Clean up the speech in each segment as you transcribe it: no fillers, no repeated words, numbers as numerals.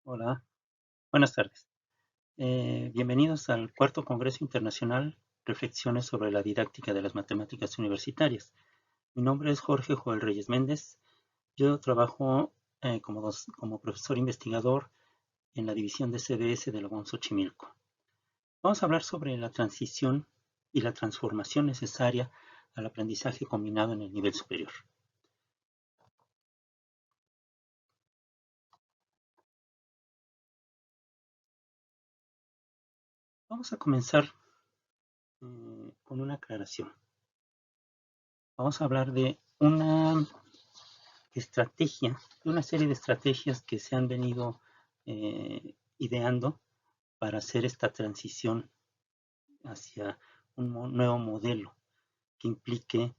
Hola, buenas tardes. Bienvenidos al cuarto Congreso Internacional Reflexiones sobre la didáctica de las matemáticas universitarias. Mi nombre es Jorge Joel Reyes Méndez. Yo trabajo como profesor investigador en la división de CBS de la UAM Xochimilco. Vamos a hablar sobre la transición y la transformación necesaria al aprendizaje combinado en el nivel superior. Vamos a comenzar con una aclaración. Vamos a hablar de una estrategia, de una serie de estrategias que se han venido ideando para hacer esta transición hacia un nuevo modelo que implique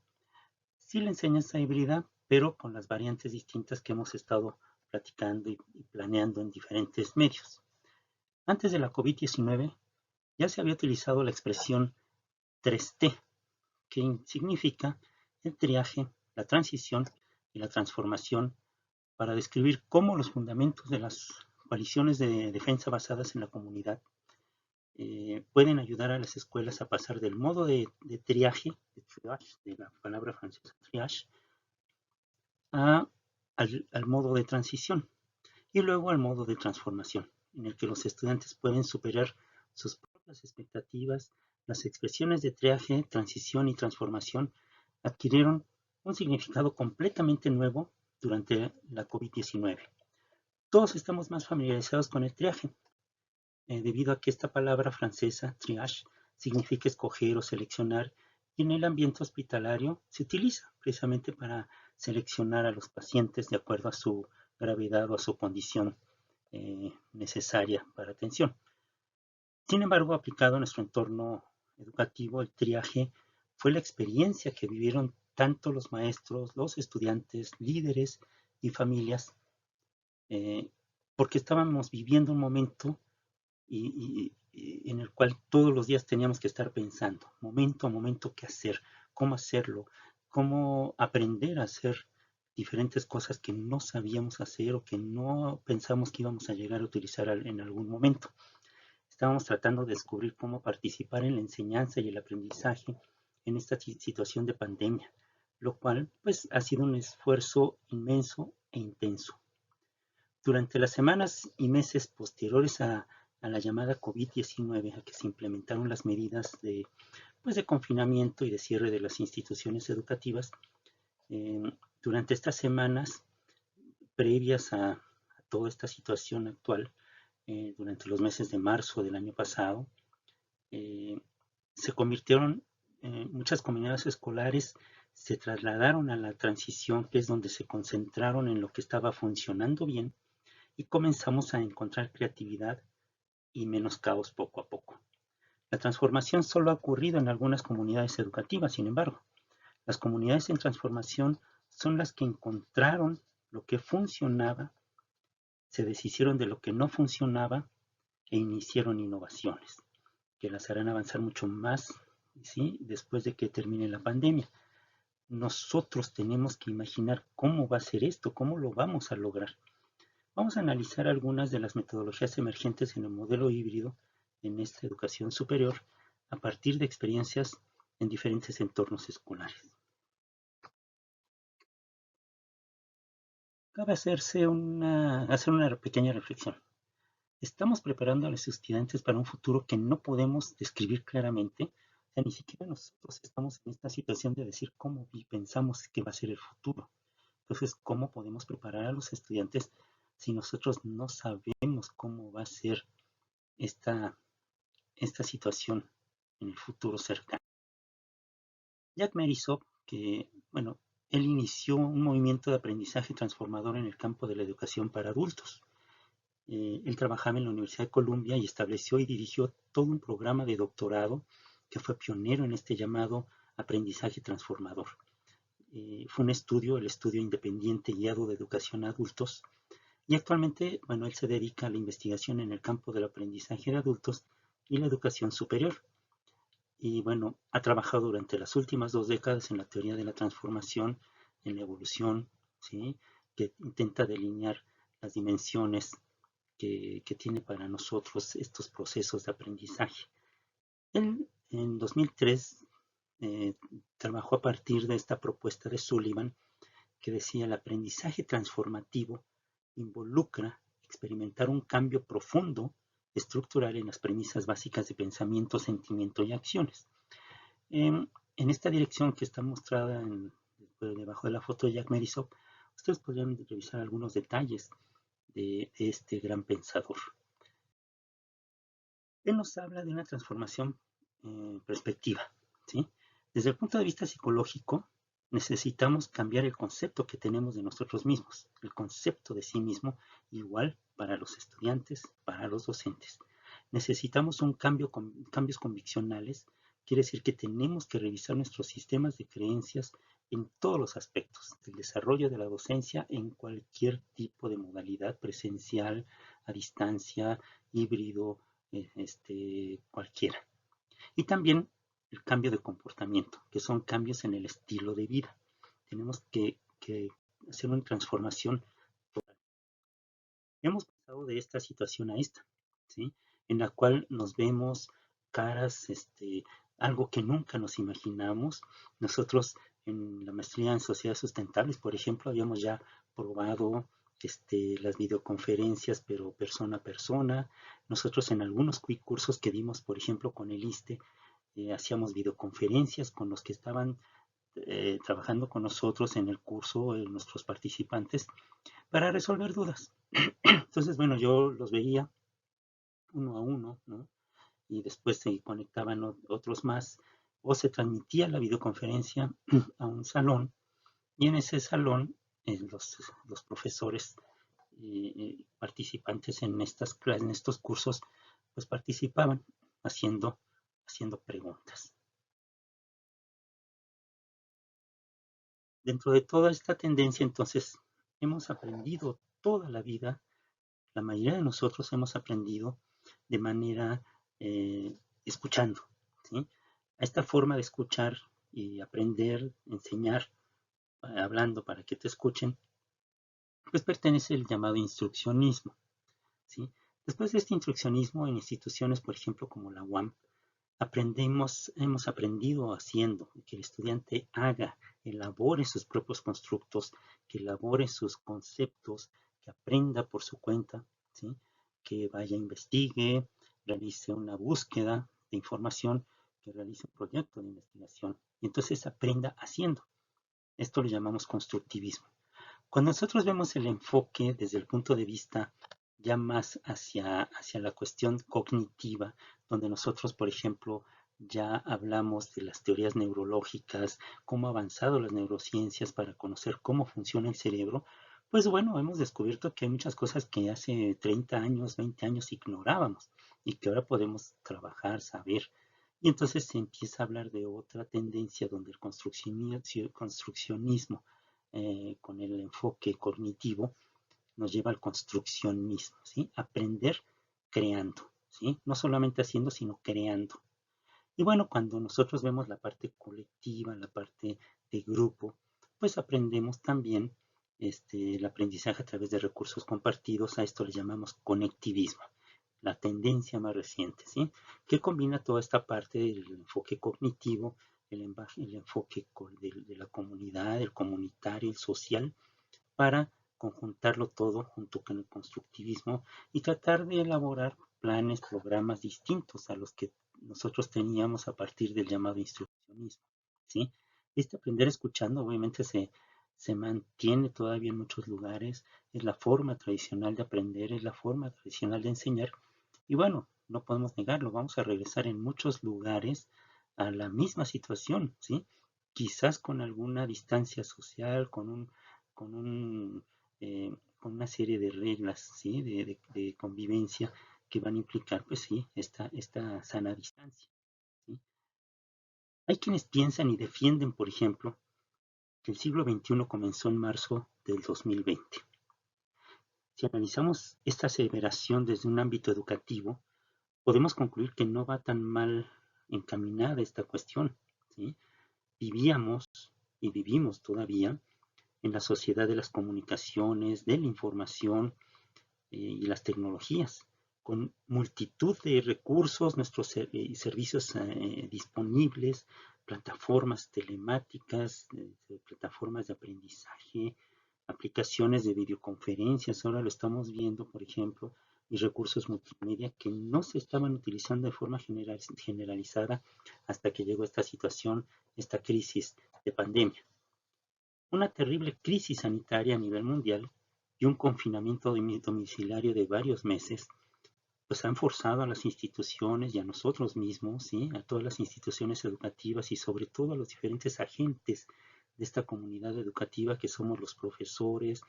sí la enseñanza híbrida, pero con las variantes distintas que hemos estado platicando y planeando en diferentes medios. Antes de la COVID-19 ya se había utilizado la expresión 3T, que significa el triaje, la transición y la transformación para describir cómo los fundamentos de las coaliciones de defensa basadas en la comunidad pueden ayudar a las escuelas a pasar del modo de triaje, de la palabra francesa triage, al modo de transición y luego al modo de transformación, en el que los estudiantes pueden superar sus propias expectativas. Las expresiones de triaje, transición y transformación adquirieron un significado completamente nuevo durante la COVID-19. Todos estamos más familiarizados con el triaje, debido a que esta palabra francesa, triage, significa escoger o seleccionar, y en el ambiente hospitalario se utiliza precisamente para seleccionar a los pacientes de acuerdo a su gravedad o a su condición necesaria para atención. Sin embargo, aplicado a nuestro entorno educativo, el triaje fue la experiencia que vivieron tanto los maestros, los estudiantes, líderes y familias, eh, porque estábamos viviendo un momento en el cual todos los días teníamos que estar pensando, momento a momento, qué hacer, cómo hacerlo, cómo aprender a hacer diferentes cosas que no sabíamos hacer o que no pensamos que íbamos a llegar a utilizar en algún momento. Estábamos tratando de descubrir cómo participar en la enseñanza y el aprendizaje en esta situación de pandemia, lo cual pues ha sido un esfuerzo inmenso e intenso. Durante las semanas y meses posteriores a la llamada COVID-19, a que se implementaron las medidas de confinamiento y de cierre de las instituciones educativas, eh, durante estas semanas previas a toda esta situación actual, durante los meses de marzo del año pasado, eh, se convirtieron, muchas comunidades escolares se trasladaron a la transición, que es donde se concentraron en lo que estaba funcionando bien, y comenzamos a encontrar creatividad y menos caos poco a poco. La transformación solo ha ocurrido en algunas comunidades educativas, sin embargo. Las comunidades en transformación son las que encontraron lo que funcionaba, se deshicieron de lo que no funcionaba e iniciaron innovaciones que las harán avanzar mucho más, ¿sí?, después de que termine la pandemia. Nosotros tenemos que imaginar cómo va a ser esto, cómo lo vamos a lograr. Vamos a analizar algunas de las metodologías emergentes en el modelo híbrido en esta educación superior a partir de experiencias en diferentes entornos escolares. Cabe hacer una pequeña reflexión. Estamos preparando a los estudiantes para un futuro que no podemos describir claramente. O sea, ni siquiera nosotros estamos en esta situación de decir cómo pensamos que va a ser el futuro. Entonces, ¿cómo podemos preparar a los estudiantes si nosotros no sabemos cómo va a ser esta, esta situación en el futuro cercano? Jack Merisov, que, bueno, él inició un movimiento de aprendizaje transformador en el campo de la educación para adultos. Él trabajaba en la Universidad de Columbia y estableció y dirigió todo un programa de doctorado que fue pionero en este llamado aprendizaje transformador. Fue un estudio, el estudio independiente guiado de educación a adultos, y actualmente, bueno, él se dedica a la investigación en el campo del aprendizaje de adultos y la educación superior. Y bueno, ha trabajado durante las últimas 2 décadas en la teoría de la transformación, en la evolución, ¿sí?, que intenta delinear las dimensiones que tiene para nosotros estos procesos de aprendizaje. Él en 2003 trabajó a partir de esta propuesta de Sullivan que decía el aprendizaje transformativo involucra experimentar un cambio profundo estructural en las premisas básicas de pensamiento, sentimiento y acciones. En esta dirección que está mostrada debajo de la foto de Jack Merisov, ustedes podrían revisar algunos detalles de este gran pensador. Él nos habla de una transformación perspectiva, ¿sí? Desde el punto de vista psicológico, necesitamos cambiar el concepto que tenemos de nosotros mismos, el concepto de sí mismo, igual para los estudiantes, para los docentes. Necesitamos cambios conviccionales, quiere decir que tenemos que revisar nuestros sistemas de creencias en todos los aspectos del desarrollo de la docencia en cualquier tipo de modalidad, presencial, a distancia, híbrido, cualquiera. Y también el cambio de comportamiento, que son cambios en el estilo de vida. Tenemos que hacer una transformación total. Hemos pasado de esta situación a esta, ¿sí? En la cual nos vemos caras, algo que nunca nos imaginamos. Nosotros en la maestría en sociedades sustentables, por ejemplo, habíamos ya probado las videoconferencias, pero persona a persona. Nosotros en algunos cursos que dimos, por ejemplo, con el ISSSTE, hacíamos videoconferencias con los que estaban trabajando con nosotros en el curso, nuestros participantes, para resolver dudas. Entonces, bueno, yo los veía uno a uno, ¿no? Y después se conectaban otros más, o se transmitía la videoconferencia a un salón, y en ese salón los profesores participantes en estas clases, en estos cursos, pues participaban haciendo preguntas. Dentro de toda esta tendencia, entonces, hemos aprendido toda la vida, la mayoría de nosotros hemos aprendido de manera escuchando, ¿sí? A esta forma de escuchar y aprender, enseñar, hablando para que te escuchen, pues pertenece el llamado instruccionismo, ¿sí? Después de este instruccionismo en instituciones, por ejemplo, como la UAM, hemos aprendido haciendo, que el estudiante haga, elabore sus propios constructos, que elabore sus conceptos, que aprenda por su cuenta, ¿sí? Que vaya, investigue, realice una búsqueda de información, que realice un proyecto de investigación. Y entonces aprenda haciendo. Esto lo llamamos constructivismo. Cuando nosotros vemos el enfoque desde el punto de vista ya más hacia la cuestión cognitiva, donde nosotros, por ejemplo, ya hablamos de las teorías neurológicas, cómo ha avanzado las neurociencias para conocer cómo funciona el cerebro, pues bueno, hemos descubierto que hay muchas cosas que hace 30 años, 20 años ignorábamos y que ahora podemos trabajar, saber. Y entonces se empieza a hablar de otra tendencia donde el construccionismo con el enfoque cognitivo nos lleva al construccionismo, ¿sí? Aprender creando, ¿sí? No solamente haciendo, sino creando. Y bueno, cuando nosotros vemos la parte colectiva, la parte de grupo, pues aprendemos también el aprendizaje a través de recursos compartidos. A esto le llamamos conectivismo, la tendencia más reciente, ¿sí? Que combina toda esta parte del enfoque cognitivo, el enfoque de la comunidad, el comunitario, el social, para conjuntarlo todo junto con el constructivismo y tratar de elaborar planes, programas distintos a los que nosotros teníamos a partir del llamado instruccionismo, ¿sí? Este aprender escuchando obviamente se mantiene todavía en muchos lugares, es la forma tradicional de aprender, es la forma tradicional de enseñar, y bueno, no podemos negarlo, vamos a regresar en muchos lugares a la misma situación, ¿sí? Quizás con alguna distancia social, con, un, con una serie de reglas, ¿sí? De convivencia que van a implicar, pues sí, esta sana distancia, ¿sí? Hay quienes piensan y defienden, por ejemplo, que el siglo XXI comenzó en marzo del 2020. Si analizamos esta aseveración desde un ámbito educativo, podemos concluir que no va tan mal encaminada esta cuestión, ¿sí? Vivíamos y vivimos todavía en la sociedad de las comunicaciones, de la información, y las tecnologías, con multitud de recursos, nuestros servicios disponibles, plataformas telemáticas, plataformas de aprendizaje, aplicaciones de videoconferencias. Ahora lo estamos viendo, por ejemplo, y recursos multimedia que no se estaban utilizando de forma generalizada hasta que llegó esta situación, esta crisis de pandemia. Una terrible crisis sanitaria a nivel mundial y un confinamiento domiciliario de varios meses, pues han forzado a las instituciones y a nosotros mismos, ¿sí? A todas las instituciones educativas y sobre todo a los diferentes agentes de esta comunidad educativa que somos los profesores,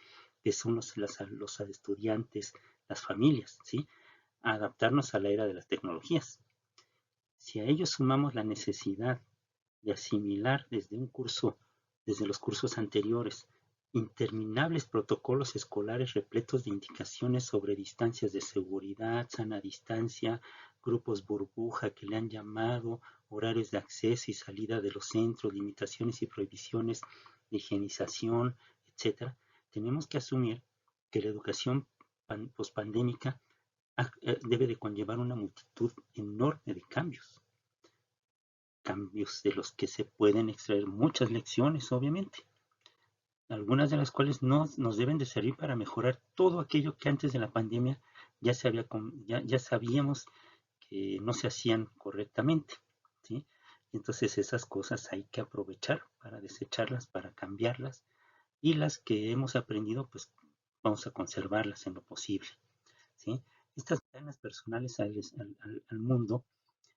que son los estudiantes, las familias, ¿sí? A adaptarnos a la era de las tecnologías. Si a ello sumamos la necesidad de asimilar desde los cursos anteriores, interminables protocolos escolares repletos de indicaciones sobre distancias de seguridad, sana distancia, grupos burbuja que le han llamado, horarios de acceso y salida de los centros, limitaciones y prohibiciones de higienización, etcétera, tenemos que asumir que la educación pospandémica debe de conllevar una multitud enorme de cambios de los que se pueden extraer muchas lecciones, obviamente, algunas de las cuales nos deben de servir para mejorar todo aquello que antes de la pandemia ya sabíamos que no se hacían correctamente, ¿sí? Entonces esas cosas hay que aprovechar para desecharlas, para cambiarlas, y las que hemos aprendido, pues vamos a conservarlas en lo posible, ¿sí? Estas ganas personales al mundo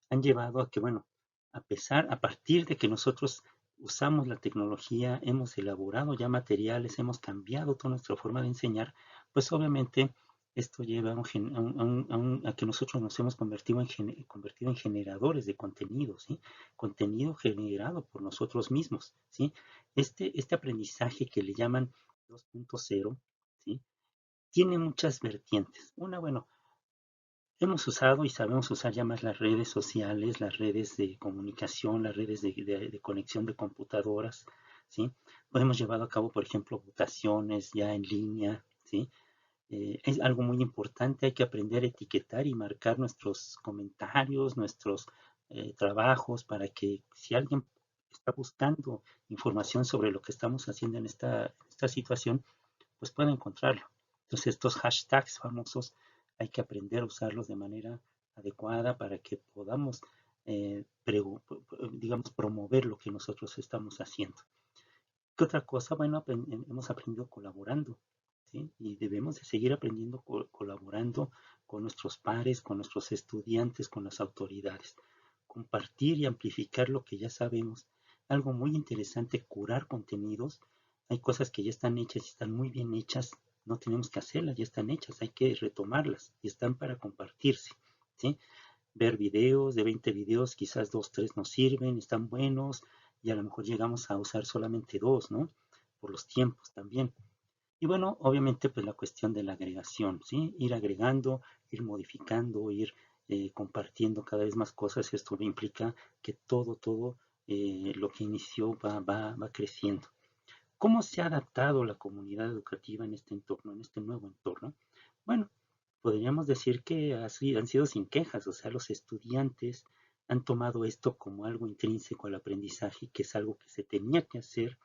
han llevado a que, bueno, a partir de que nosotros usamos la tecnología, hemos elaborado ya materiales, hemos cambiado toda nuestra forma de enseñar, pues obviamente esto lleva a que nosotros nos hemos convertido en generadores de contenido, ¿sí? Contenido generado por nosotros mismos, ¿sí? Este aprendizaje que le llaman 2.0, ¿sí? Tiene muchas vertientes. Una, bueno, hemos usado y sabemos usar ya más las redes sociales, las redes de comunicación, las redes de conexión de computadoras, ¿sí? Hemos llevado a cabo, por ejemplo, votaciones ya en línea, ¿sí? Es algo muy importante, hay que aprender a etiquetar y marcar nuestros comentarios, nuestros trabajos, para que si alguien está buscando información sobre lo que estamos haciendo en esta situación, pues pueda encontrarlo. Entonces estos hashtags famosos hay que aprender a usarlos de manera adecuada para que podamos, digamos, promover lo que nosotros estamos haciendo. ¿Qué otra cosa? Bueno, hemos aprendido colaborando, ¿sí? Y debemos de seguir aprendiendo colaborando con nuestros pares, con nuestros estudiantes, con las autoridades. Compartir y amplificar lo que ya sabemos. Algo muy interesante, curar contenidos. Hay cosas que ya están hechas y están muy bien hechas. No tenemos que hacerlas, ya están hechas, hay que retomarlas y están para compartirse, ¿sí? Ver videos, de 20 videos, quizás 2, 3 nos sirven, están buenos, y a lo mejor llegamos a usar solamente 2, ¿no? Por los tiempos también. Y bueno, obviamente pues la cuestión de la agregación, ¿sí? Ir agregando, ir modificando, ir compartiendo cada vez más cosas. Esto implica que todo lo que inició va creciendo. ¿Cómo se ha adaptado la comunidad educativa en este entorno, en este nuevo entorno? Bueno, podríamos decir que han sido sin quejas, o sea, los estudiantes han tomado esto como algo intrínseco al aprendizaje, que es algo que se tenía que hacer,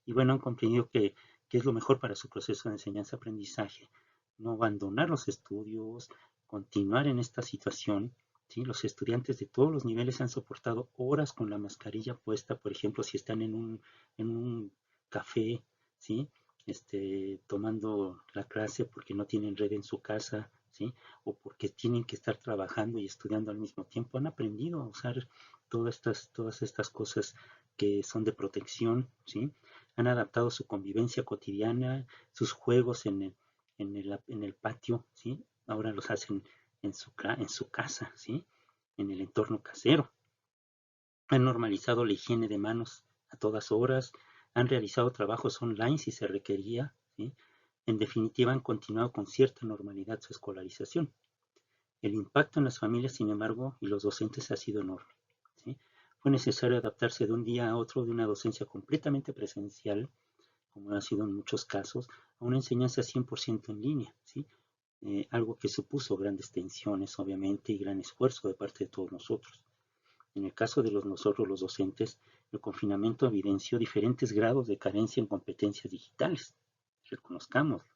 y bueno, han comprendido que es lo mejor para su proceso de enseñanza-aprendizaje, no abandonar los estudios, continuar en esta situación, ¿sí? Los estudiantes de todos los niveles han soportado horas con la mascarilla puesta, por ejemplo, si están en un café, ¿sí? Tomando la clase porque no tienen red en su casa, ¿sí? O porque tienen que estar trabajando y estudiando al mismo tiempo. Han aprendido a usar todas estas cosas que son de protección, ¿sí? Han adaptado su convivencia cotidiana, sus juegos en el patio, ¿sí? Ahora los hacen en su casa, ¿sí? En el entorno casero. Han normalizado la higiene de manos a todas horas, han realizado trabajos online si se requería, ¿sí? En definitiva, han continuado con cierta normalidad su escolarización. El impacto en las familias, sin embargo, y los docentes ha sido enorme, ¿sí? Fue necesario adaptarse de un día a otro de una docencia completamente presencial, como ha sido en muchos casos, a una enseñanza 100% en línea, ¿sí? algo que supuso grandes tensiones, obviamente, y gran esfuerzo de parte de todos nosotros. En el caso de nosotros los docentes, el confinamiento evidenció diferentes grados de carencia en competencias digitales. Reconozcámoslo.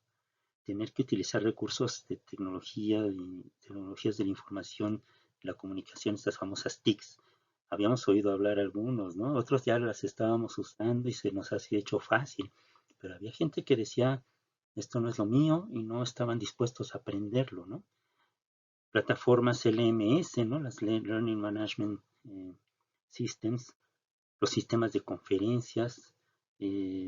Tener que utilizar recursos de tecnología, de tecnologías de la información, la comunicación, estas famosas TICs. Habíamos oído hablar algunos, ¿no? Otros ya las estábamos usando y se nos ha hecho fácil. Pero había gente que decía, esto no es lo mío, y no estaban dispuestos a aprenderlo, ¿no? Plataformas LMS, ¿no? Las Learning Management Systems, los sistemas de conferencias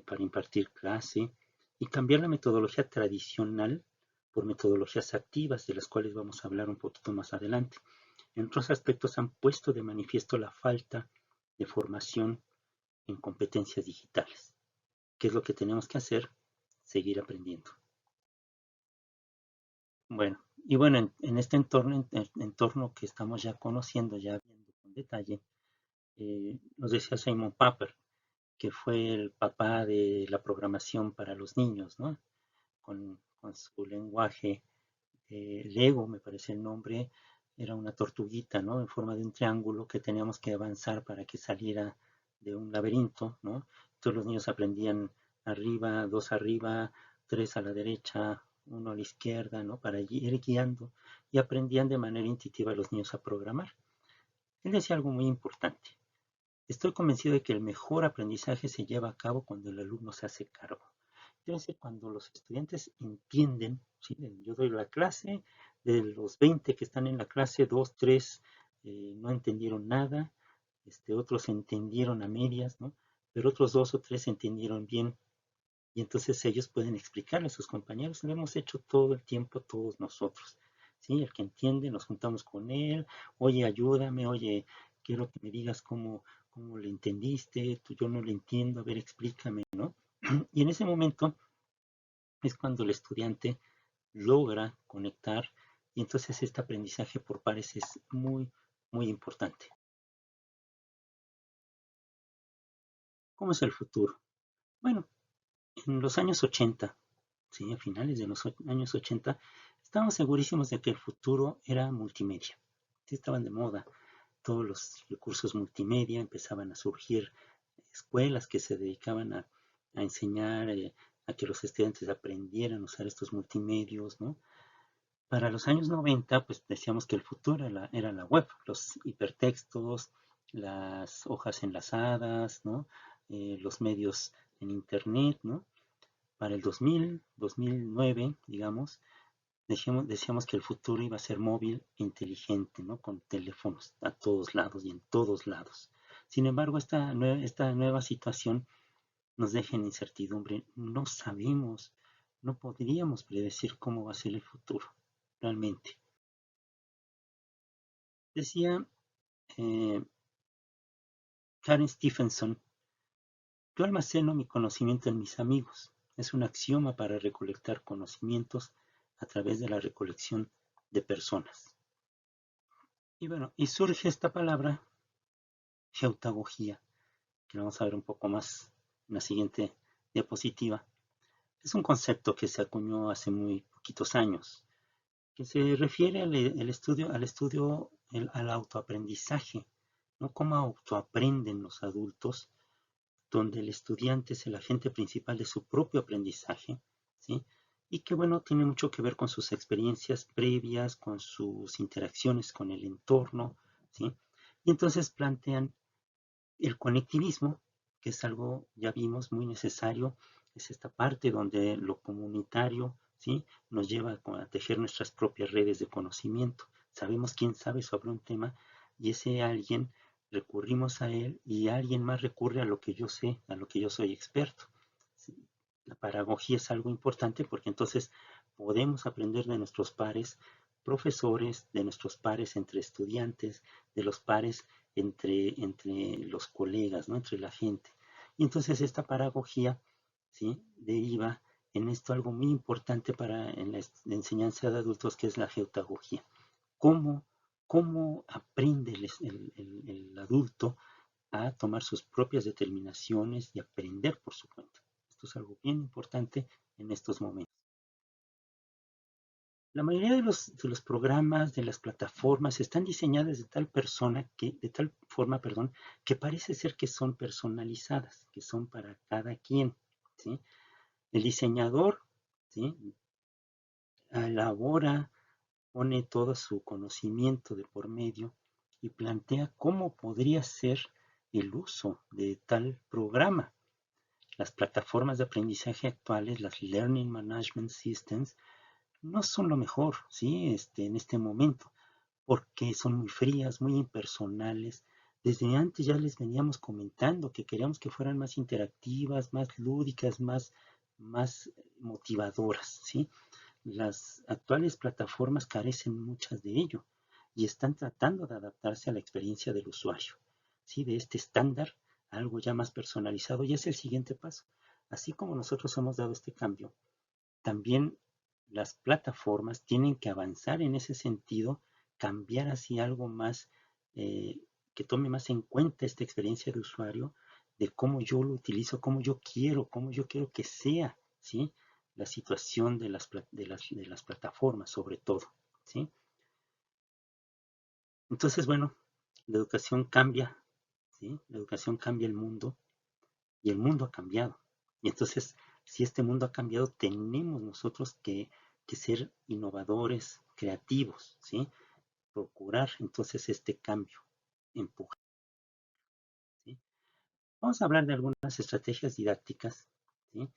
para impartir clase y cambiar la metodología tradicional por metodologías activas, de las cuales vamos a hablar un poquito más adelante. En otros aspectos han puesto de manifiesto la falta de formación en competencias digitales. ¿Qué es lo que tenemos que hacer? Seguir aprendiendo. Bueno, y bueno, en este entorno que estamos ya conociendo, ya viendo con detalle, nos decía Simon Papert, que fue el papá de la programación para los niños, ¿no? Con su lenguaje Lego, me parece el nombre, era una tortuguita, ¿no? En forma de un triángulo que teníamos que avanzar para que saliera de un laberinto, ¿no? Todos los niños aprendían arriba, dos arriba, tres a la derecha, uno a la izquierda, ¿no? Para ir guiando y aprendían de manera intuitiva los niños a programar. Él decía algo muy importante. Estoy convencido de que el mejor aprendizaje se lleva a cabo cuando el alumno se hace cargo. Quiere decir, cuando los estudiantes entienden, ¿sí? Yo doy la clase, de los 20 que están en la clase, 2, 3 no entendieron nada, otros entendieron a medias, ¿no? Pero otros 2 o 3 entendieron bien y entonces ellos pueden explicarle a sus compañeros. Lo hemos hecho todo el tiempo todos nosotros. ¿Sí? El que entiende, nos juntamos con él, oye, ayúdame, oye, quiero que me digas cómo le entendiste, tú, yo no lo entiendo, a ver, explícame, ¿no? Y en ese momento es cuando el estudiante logra conectar y entonces este aprendizaje por pares es muy, muy importante. ¿Cómo es el futuro? Bueno, en los años 80, ¿sí? A finales de los años 80, estábamos segurísimos de que el futuro era multimedia. Sí, estaban de moda todos los recursos multimedia, empezaban a surgir escuelas que se dedicaban a enseñar, a que los estudiantes aprendieran a usar estos multimedios, ¿no? Para los años 90, pues decíamos que el futuro era la web, los hipertextos, las hojas enlazadas, ¿no? Los medios en Internet, ¿no? Para el 2000, 2009, digamos, decíamos que el futuro iba a ser móvil e inteligente, ¿no? Con teléfonos a todos lados y en todos lados. Sin embargo, esta nueva situación nos deja en incertidumbre. No sabemos, no podríamos predecir cómo va a ser el futuro, realmente. Decía eh, Karen Stephenson, yo almaceno mi conocimiento en mis amigos. Es un axioma para recolectar conocimientos a través de la recolección de personas. Y bueno, y surge esta palabra, geotagogía, que vamos a ver un poco más en la siguiente diapositiva. Es un concepto que se acuñó hace muy poquitos años, que se refiere al autoaprendizaje, ¿no? Cómo autoaprenden los adultos, donde el estudiante es el agente principal de su propio aprendizaje, ¿sí? Y que, bueno, tiene mucho que ver con sus experiencias previas, con sus interacciones con el entorno, ¿sí? Y entonces plantean el conectivismo, que es algo, ya vimos, muy necesario, es esta parte donde lo comunitario, ¿sí? Nos lleva a tejer nuestras propias redes de conocimiento. Sabemos quién sabe sobre un tema y ese alguien recurrimos a él y alguien más recurre a lo que yo sé, a lo que yo soy experto. ¿Sí? La pedagogía es algo importante porque entonces podemos aprender de nuestros pares profesores, de nuestros pares entre estudiantes, de los pares entre los colegas, ¿no? Entre la gente. Y entonces esta pedagogía, ¿sí? Deriva en esto algo muy importante para en la enseñanza de adultos, que es la geotagogía. ¿Cómo, cómo aprende el adulto a tomar sus propias determinaciones y aprender por su cuenta? Esto es algo bien importante en estos momentos. La mayoría de los programas, de las plataformas, están diseñadas de tal forma, perdón, que parece ser que son personalizadas, que son para cada quien, ¿sí? El diseñador, ¿sí? Elabora, pone todo su conocimiento de por medio y plantea cómo podría ser el uso de tal programa. Las plataformas de aprendizaje actuales, las Learning Management Systems, no son lo mejor, ¿sí? En este momento, porque son muy frías, muy impersonales. Desde antes ya les veníamos comentando que queríamos que fueran más interactivas, más lúdicas, más motivadoras, ¿sí? Las actuales plataformas carecen muchas de ello y están tratando de adaptarse a la experiencia del usuario, ¿sí? De este estándar a algo ya más personalizado y es el siguiente paso. Así como nosotros hemos dado este cambio, también las plataformas tienen que avanzar en ese sentido, cambiar hacia algo más que tome más en cuenta esta experiencia de usuario, de cómo yo lo utilizo, cómo yo quiero que sea, ¿sí? La situación de las plataformas, sobre todo, ¿sí? Entonces, bueno, la educación cambia, ¿sí? La educación cambia el mundo y el mundo ha cambiado. Y entonces, si este mundo ha cambiado, tenemos nosotros que ser innovadores, creativos, ¿sí? Procurar entonces este cambio, empujar, ¿sí? Vamos a hablar de algunas estrategias didácticas, ¿sí?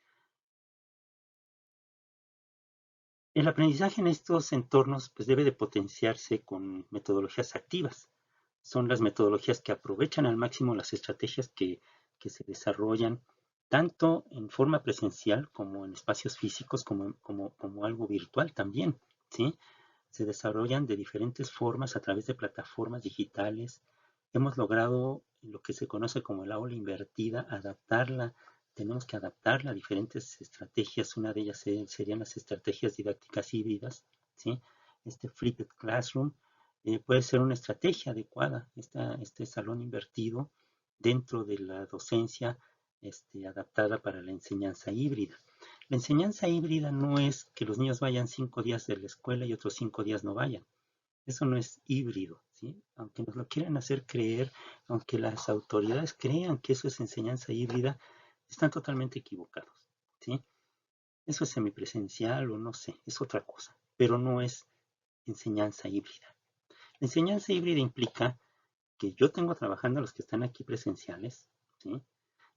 El aprendizaje en estos entornos pues, debe de potenciarse con metodologías activas. Son las metodologías que aprovechan al máximo las estrategias que se desarrollan tanto en forma presencial como en espacios físicos, como algo virtual también, ¿sí? Se desarrollan de diferentes formas a través de plataformas digitales. Hemos logrado lo que se conoce como el aula invertida, adaptarla, tenemos que adaptarla a diferentes estrategias. Una de ellas serían las estrategias didácticas híbridas, ¿sí? Este flipped classroom puede ser una estrategia adecuada, este salón invertido dentro de la docencia adaptada para la enseñanza híbrida. La enseñanza híbrida no es que los niños vayan 5 días de la escuela y otros 5 días no vayan. Eso no es híbrido, ¿sí? Aunque nos lo quieran hacer creer, aunque las autoridades crean que eso es enseñanza híbrida, están totalmente equivocados, ¿sí? Eso es semipresencial o no sé, es otra cosa, pero no es enseñanza híbrida. La enseñanza híbrida implica que yo tengo trabajando a los que están aquí presenciales, ¿sí?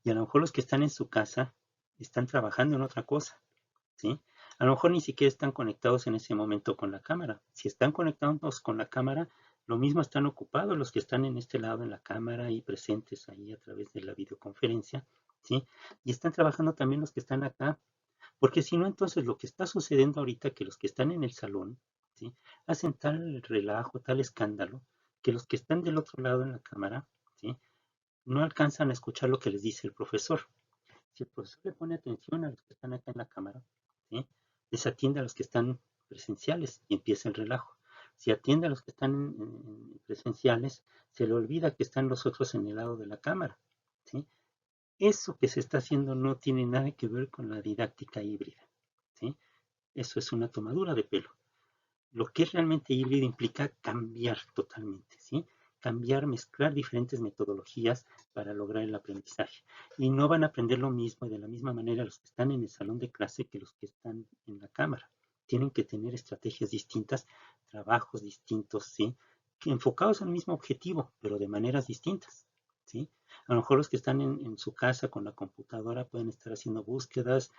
Y a lo mejor los que están en su casa están trabajando en otra cosa, ¿sí? A lo mejor ni siquiera están conectados en ese momento con la cámara. Si están conectados con la cámara, lo mismo están ocupados los que están en este lado en la cámara y presentes ahí a través de la videoconferencia, ¿sí? Y están trabajando también los que están acá, porque si no, entonces lo que está sucediendo ahorita, que los que están en el salón, ¿sí? Hacen tal relajo, tal escándalo, que los que están del otro lado en la cámara, ¿sí? No alcanzan a escuchar lo que les dice el profesor. Si el profesor le pone atención a los que están acá en la cámara, ¿sí? Desatiende a los que están presenciales y empieza el relajo. Si atiende a los que están presenciales, se le olvida que están los otros en el lado de la cámara, ¿sí? Eso que se está haciendo no tiene nada que ver con la didáctica híbrida, ¿sí? Eso es una tomadura de pelo. Lo que es realmente híbrido implica cambiar totalmente, ¿sí? Cambiar, mezclar diferentes metodologías para lograr el aprendizaje. Y no van a aprender lo mismo y de la misma manera los que están en el salón de clase que los que están en la cámara. Tienen que tener estrategias distintas, trabajos distintos, ¿sí? Que enfocados al mismo objetivo, pero de maneras distintas, ¿sí? A lo mejor los que están en su casa con la computadora pueden estar haciendo búsquedas,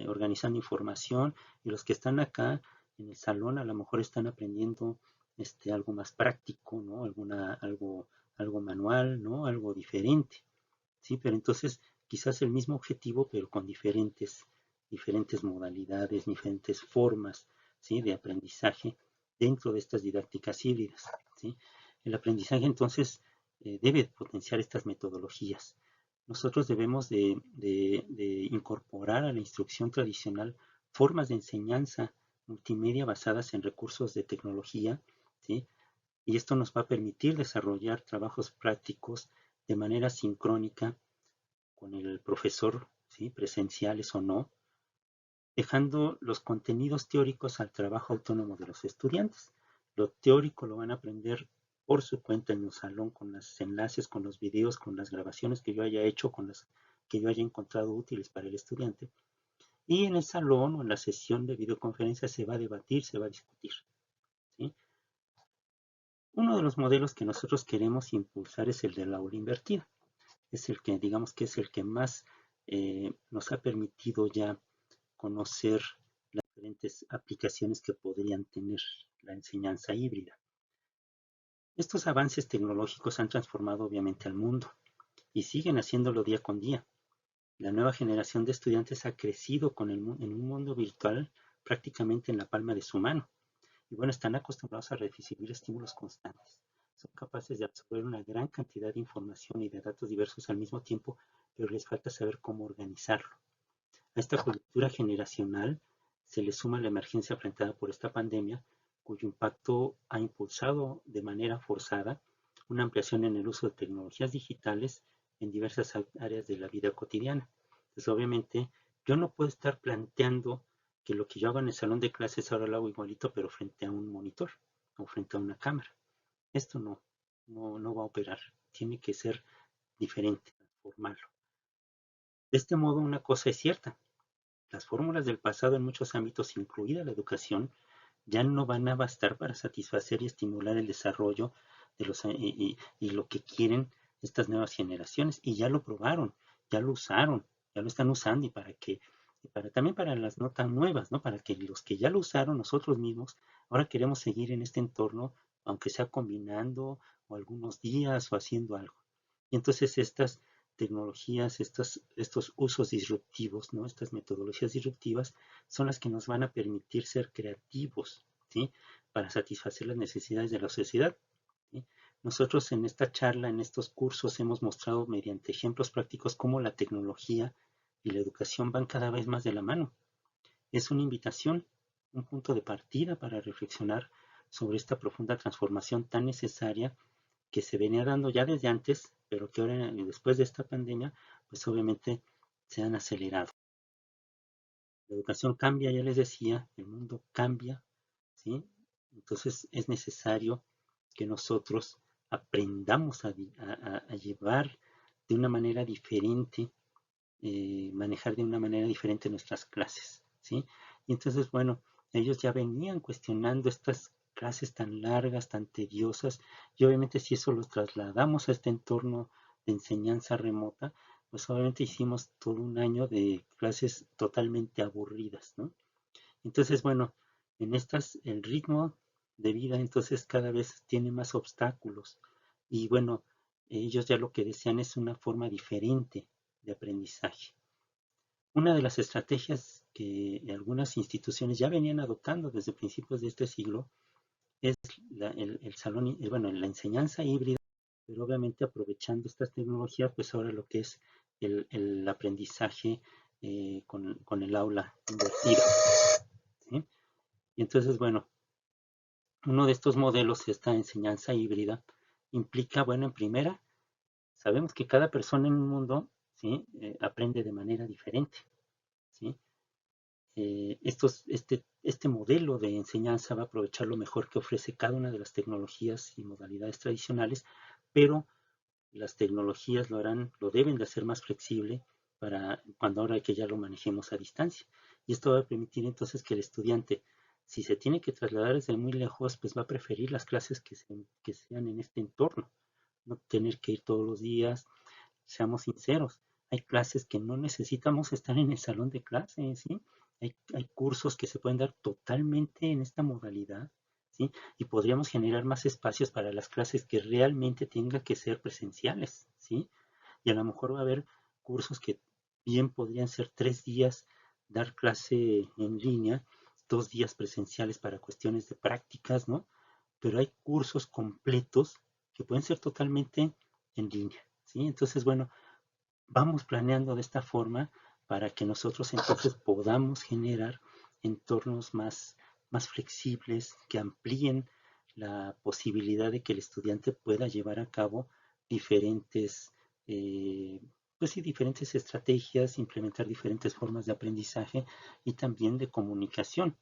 organizando información, y los que están acá en el salón a lo mejor están aprendiendo algo más práctico, ¿no? Algo manual, ¿no? Algo diferente, ¿sí? Pero entonces quizás el mismo objetivo, pero con diferentes modalidades, diferentes formas, ¿sí? De aprendizaje dentro de estas didácticas híbridas, ¿sí? El aprendizaje entonces debe potenciar estas metodologías. Nosotros debemos de incorporar a la instrucción tradicional formas de enseñanza multimedia basadas en recursos de tecnología, ¿sí? Y esto nos va a permitir desarrollar trabajos prácticos de manera sincrónica con el profesor, ¿sí? Presenciales o no, dejando los contenidos teóricos al trabajo autónomo de los estudiantes. Lo teórico lo van a aprender por su cuenta en el salón, con los enlaces, con los videos, con las grabaciones que yo haya hecho, con las que yo haya encontrado útiles para el estudiante. Y en el salón o en la sesión de videoconferencia se va a debatir, se va a discutir, ¿sí? Uno de los modelos que nosotros queremos impulsar es el del aula invertida. Es el que, digamos que es el que más nos ha permitido ya conocer las diferentes aplicaciones que podrían tener la enseñanza híbrida. Estos avances tecnológicos han transformado obviamente al mundo y siguen haciéndolo día con día. La nueva generación de estudiantes ha crecido en un mundo virtual prácticamente en la palma de su mano. Y bueno, están acostumbrados a recibir estímulos constantes. Son capaces de absorber una gran cantidad de información y de datos diversos al mismo tiempo, pero les falta saber cómo organizarlo. A esta coyuntura generacional se le suma la emergencia enfrentada por esta pandemia, cuyo impacto ha impulsado de manera forzada una ampliación en el uso de tecnologías digitales en diversas áreas de la vida cotidiana. Entonces, obviamente, yo no puedo estar planteando que lo que yo hago en el salón de clases ahora lo hago igualito, pero frente a un monitor o frente a una cámara. Esto no va a operar. Tiene que ser diferente, transformarlo. De este modo, una cosa es cierta. Las fórmulas del pasado en muchos ámbitos, incluida la educación, ya no van a bastar para satisfacer y estimular el desarrollo de y lo que quieren estas nuevas generaciones. Y ya lo probaron, ya lo usaron, ya lo están usando también para las no tan nuevas, ¿no? Para que los que ya lo usaron nosotros mismos, ahora queremos seguir en este entorno, aunque sea combinando o algunos días o haciendo algo. Y entonces estas tecnologías, estos usos disruptivos, ¿no? Estas metodologías disruptivas son las que nos van a permitir ser creativos, ¿sí? Para satisfacer las necesidades de la sociedad, ¿sí? Nosotros en esta charla, en estos cursos, hemos mostrado mediante ejemplos prácticos cómo la tecnología y la educación van cada vez más de la mano. Es una invitación, un punto de partida para reflexionar sobre esta profunda transformación tan necesaria que se venía dando ya desde antes, pero que ahora, después de esta pandemia, pues obviamente se han acelerado. La educación cambia, ya les decía, el mundo cambia, ¿sí? Entonces es necesario que nosotros aprendamos a llevar de una manera diferente, manejar de una manera diferente nuestras clases, ¿sí? Y entonces, bueno, ellos ya venían cuestionando estas clases tan largas, tan tediosas, y obviamente si eso lo trasladamos a este entorno de enseñanza remota, pues obviamente hicimos todo un año de clases totalmente aburridas, ¿no? Entonces, bueno, en estas el ritmo de vida entonces cada vez tiene más obstáculos y bueno, ellos ya lo que desean es una forma diferente de aprendizaje. Una de las estrategias que algunas instituciones ya venían adoptando desde principios de este siglo es el salón, bueno, la enseñanza híbrida, pero obviamente aprovechando estas tecnologías, pues ahora lo que es el aprendizaje con el aula invertida, ¿sí? Y entonces, bueno, uno de estos modelos, esta enseñanza híbrida, implica, bueno, en primera, sabemos que cada persona en un mundo, ¿sí? Aprende de manera diferente, ¿sí? Este modelo de enseñanza va a aprovechar lo mejor que ofrece cada una de las tecnologías y modalidades tradicionales, pero las tecnologías lo deben de hacer más flexible para cuando ahora que ya lo manejemos a distancia. Y esto va a permitir entonces que el estudiante, si se tiene que trasladar desde muy lejos, pues va a preferir las clases que sean en este entorno, no tener que ir todos los días. Seamos sinceros, hay clases que no necesitamos estar en el salón de clases, ¿sí? Hay cursos que se pueden dar totalmente en esta modalidad, ¿sí? Y podríamos generar más espacios para las clases que realmente tengan que ser presenciales, ¿sí? Y a lo mejor va a haber cursos que bien podrían ser 3 días, dar clase en línea, 2 días presenciales para cuestiones de prácticas, ¿no? Pero hay cursos completos que pueden ser totalmente en línea, ¿sí? Entonces, bueno, vamos planeando de esta forma para que nosotros entonces podamos generar entornos más flexibles que amplíen la posibilidad de que el estudiante pueda llevar a cabo diferentes pues sí, diferentes estrategias, implementar diferentes formas de aprendizaje y también de comunicación.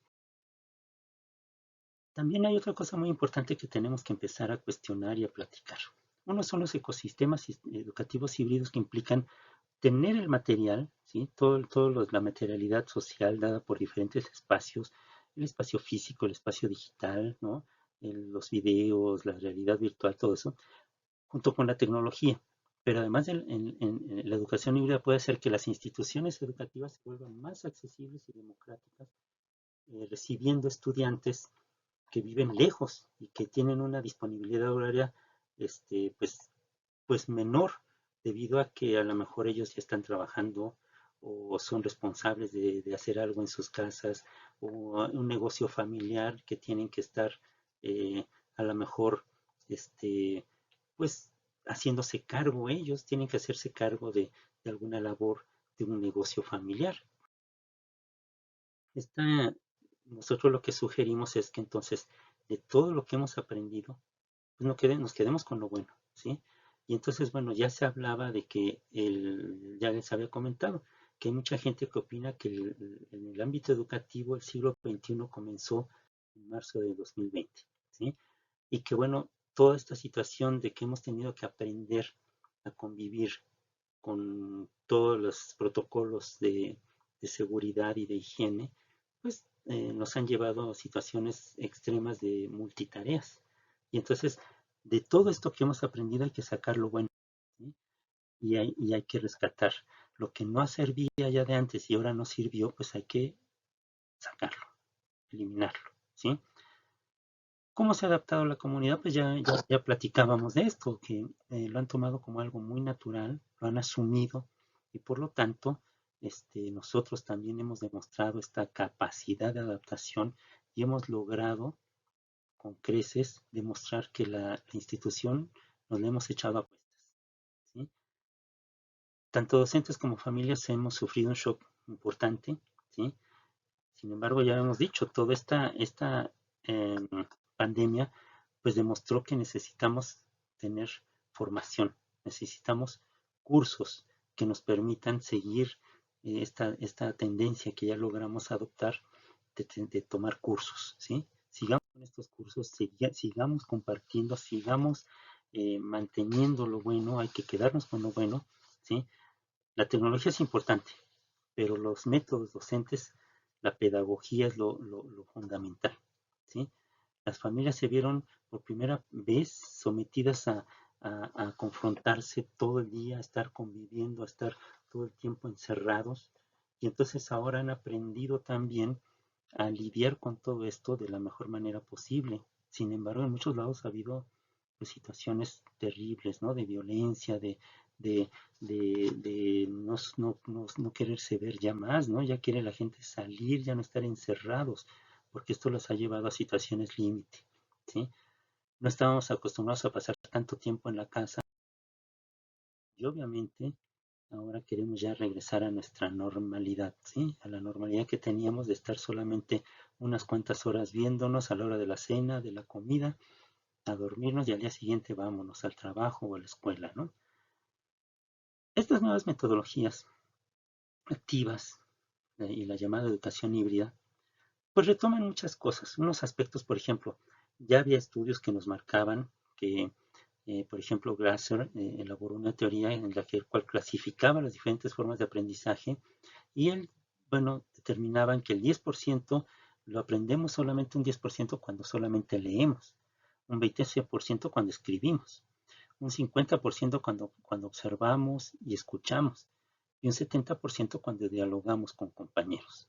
También hay otra cosa muy importante que tenemos que empezar a cuestionar y a platicar. Uno son los ecosistemas educativos híbridos que implican tener el material, ¿sí? La materialidad social dada por diferentes espacios, el espacio físico, el espacio digital, ¿no? Los videos, la realidad virtual, todo eso, junto con la tecnología. Pero además en la educación híbrida puede hacer que las instituciones educativas se vuelvan más accesibles y democráticas, recibiendo estudiantes que viven lejos y que tienen una disponibilidad horaria pues, pues menor, debido a que a lo mejor ellos ya están trabajando o son responsables de hacer algo en sus casas, o un negocio familiar que tienen que estar a lo mejor pues haciéndose cargo ellos, tienen que hacerse cargo de alguna labor de un negocio familiar. Esta, Nosotros lo que sugerimos es que entonces de todo lo que hemos aprendido, pues nos quedemos con lo bueno, ¿sí? Y entonces, bueno, ya se hablaba de que ya les había comentado, que hay mucha gente que opina que en el ámbito educativo el siglo XXI comenzó en marzo de 2020, ¿sí? Y que bueno, toda esta situación de que hemos tenido que aprender a convivir con todos los protocolos de seguridad y de higiene, pues nos han llevado a situaciones extremas de multitareas. Y entonces, de todo esto que hemos aprendido hay que sacar lo bueno, ¿sí? Y hay que rescatar. Lo que no servía ya de antes y ahora no sirvió, pues hay que sacarlo, eliminarlo, ¿sí? ¿Cómo se ha adaptado la comunidad? Pues ya platicábamos de esto, que lo han tomado como algo muy natural, lo han asumido y por lo tanto nosotros también hemos demostrado esta capacidad de adaptación y hemos logrado con creces demostrar que la institución nos la hemos echado a cuestas, ¿sí? Tanto docentes como familias hemos sufrido un shock importante, ¿sí? Sin embargo, ya hemos dicho, toda esta em, pandemia pues demostró que necesitamos tener formación, necesitamos cursos que nos permitan seguir esta tendencia que ya logramos adoptar de tomar cursos, ¿sí? Sigamos con estos cursos, sigamos compartiendo, sigamos manteniendo lo bueno, hay que quedarnos con lo bueno, ¿sí? La tecnología es importante, pero los métodos docentes, la pedagogía es lo fundamental, ¿sí? Las familias se vieron por primera vez sometidas a confrontarse todo el día, a estar conviviendo, a estar todo el tiempo encerrados, y entonces ahora han aprendido también a lidiar con todo esto de la mejor manera posible. Sin embargo, en muchos lados ha habido pues, situaciones terribles, ¿no? De violencia, de, de no quererse ver ya más, ¿no? Ya quiere la gente salir, ya no estar encerrados, porque esto los ha llevado a situaciones límite, ¿sí? No estábamos acostumbrados a pasar tanto tiempo en la casa y obviamente ahora queremos ya regresar a nuestra normalidad, ¿sí? A la normalidad que teníamos de estar solamente unas cuantas horas viéndonos a la hora de la cena, de la comida, a dormirnos y al día siguiente vámonos al trabajo o a la escuela, ¿no? Estas nuevas metodologías activas y la llamada educación híbrida, pues retoman muchas cosas. Unos aspectos, por ejemplo, ya había estudios que nos marcaban que, por ejemplo, Glasser elaboró una teoría en la cual clasificaba las diferentes formas de aprendizaje y él, bueno, determinaban que el 10% lo aprendemos solamente un 10% cuando solamente leemos, un 20% cuando escribimos, un 50% cuando observamos y escuchamos y un 70% cuando dialogamos con compañeros.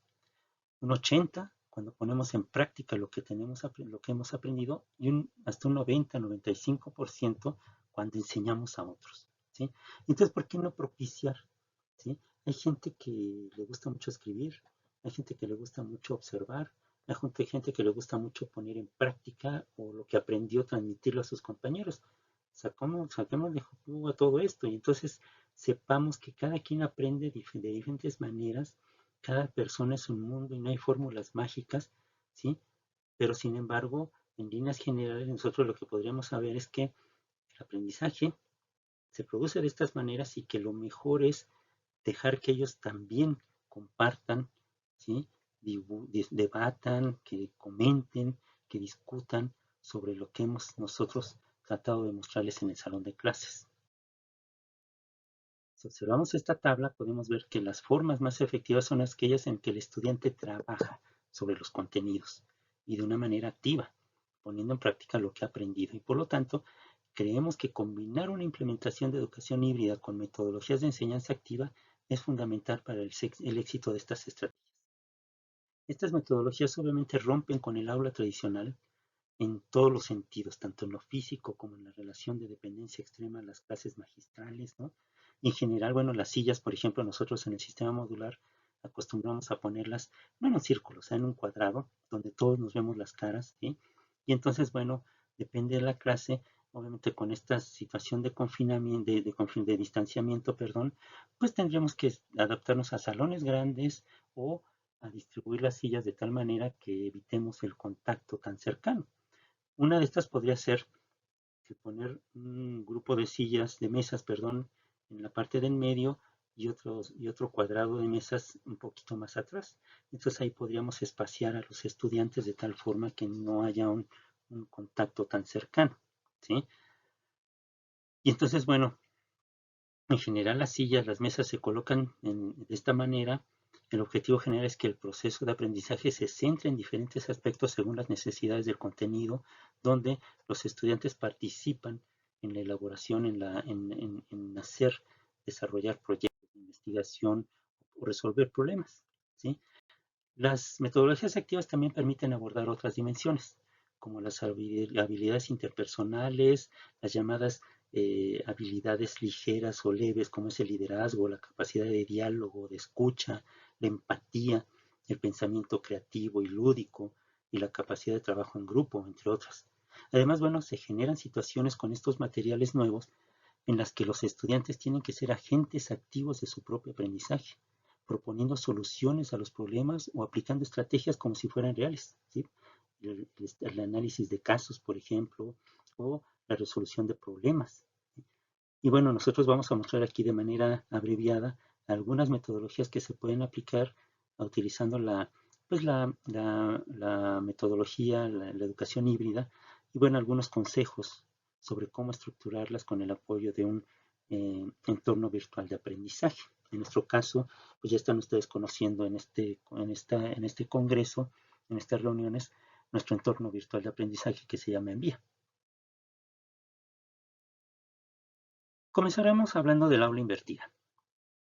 Un 80% cuando ponemos en práctica lo que hemos aprendido y hasta un 90-95% cuando enseñamos a otros, ¿sí? Entonces, ¿por qué no propiciar? ¿Sí? Hay gente que le gusta mucho escribir, hay gente que le gusta mucho observar, hay gente que le gusta mucho poner en práctica o lo que aprendió transmitirlo a sus compañeros. Saquemos de jugo a todo esto y entonces sepamos que cada quien aprende de diferentes maneras, cada persona es un mundo y no hay fórmulas mágicas, ¿sí? Pero sin embargo, en líneas generales, nosotros lo que podríamos saber es que el aprendizaje se produce de estas maneras y que lo mejor es dejar que ellos también compartan, ¿sí? Debatan, que comenten, que discutan sobre lo que hemos nosotros tratado de mostrarles en el salón de clases. Si observamos esta tabla, podemos ver que las formas más efectivas son aquellas en que el estudiante trabaja sobre los contenidos y de una manera activa, poniendo en práctica lo que ha aprendido. Y por lo tanto, creemos que combinar una implementación de educación híbrida con metodologías de enseñanza activa es fundamental para el éxito de estas estrategias. Estas metodologías obviamente rompen con el aula tradicional en todos los sentidos, tanto en lo físico como en la relación de dependencia extrema, las clases magistrales, ¿no? Y en general, bueno, las sillas, por ejemplo, nosotros en el sistema modular acostumbramos a ponerlas, no en un círculo, o sea, en un cuadrado, donde todos nos vemos las caras, ¿sí? Y entonces, bueno, depende de la clase, obviamente con esta situación de confinamiento, de distanciamiento, perdón, pues tendríamos que adaptarnos a salones grandes o a distribuir las sillas de tal manera que evitemos el contacto tan cercano. Una de estas podría ser que poner un grupo de sillas, de mesas, perdón, en la parte del medio y otro cuadrado de mesas un poquito más atrás. Entonces ahí podríamos espaciar a los estudiantes de tal forma que no haya un contacto tan cercano, ¿sí? Y entonces, bueno, en general las sillas, las mesas se colocan de esta manera. El objetivo general es que el proceso de aprendizaje se centre en diferentes aspectos según las necesidades del contenido, donde los estudiantes participan en la elaboración, en hacer, desarrollar proyectos de investigación o resolver problemas, ¿sí? Las metodologías activas también permiten abordar otras dimensiones, como las habilidades interpersonales, las llamadas habilidades ligeras o leves, como es el liderazgo, la capacidad de diálogo, de escucha, la empatía, el pensamiento creativo y lúdico, y la capacidad de trabajo en grupo, entre otras. Además, bueno, se generan situaciones con estos materiales nuevos en las que los estudiantes tienen que ser agentes activos de su propio aprendizaje, proponiendo soluciones a los problemas o aplicando estrategias como si fueran reales, ¿sí? El análisis de casos, por ejemplo, o la resolución de problemas. Y bueno, nosotros vamos a mostrar aquí de manera abreviada algunas metodologías que se pueden aplicar utilizando la metodología, la educación híbrida, y bueno, algunos consejos sobre cómo estructurarlas con el apoyo de un entorno virtual de aprendizaje. En nuestro caso, pues ya están ustedes conociendo en este congreso, en estas reuniones, nuestro entorno virtual de aprendizaje que se llama Envía. Comenzaremos hablando del aula invertida.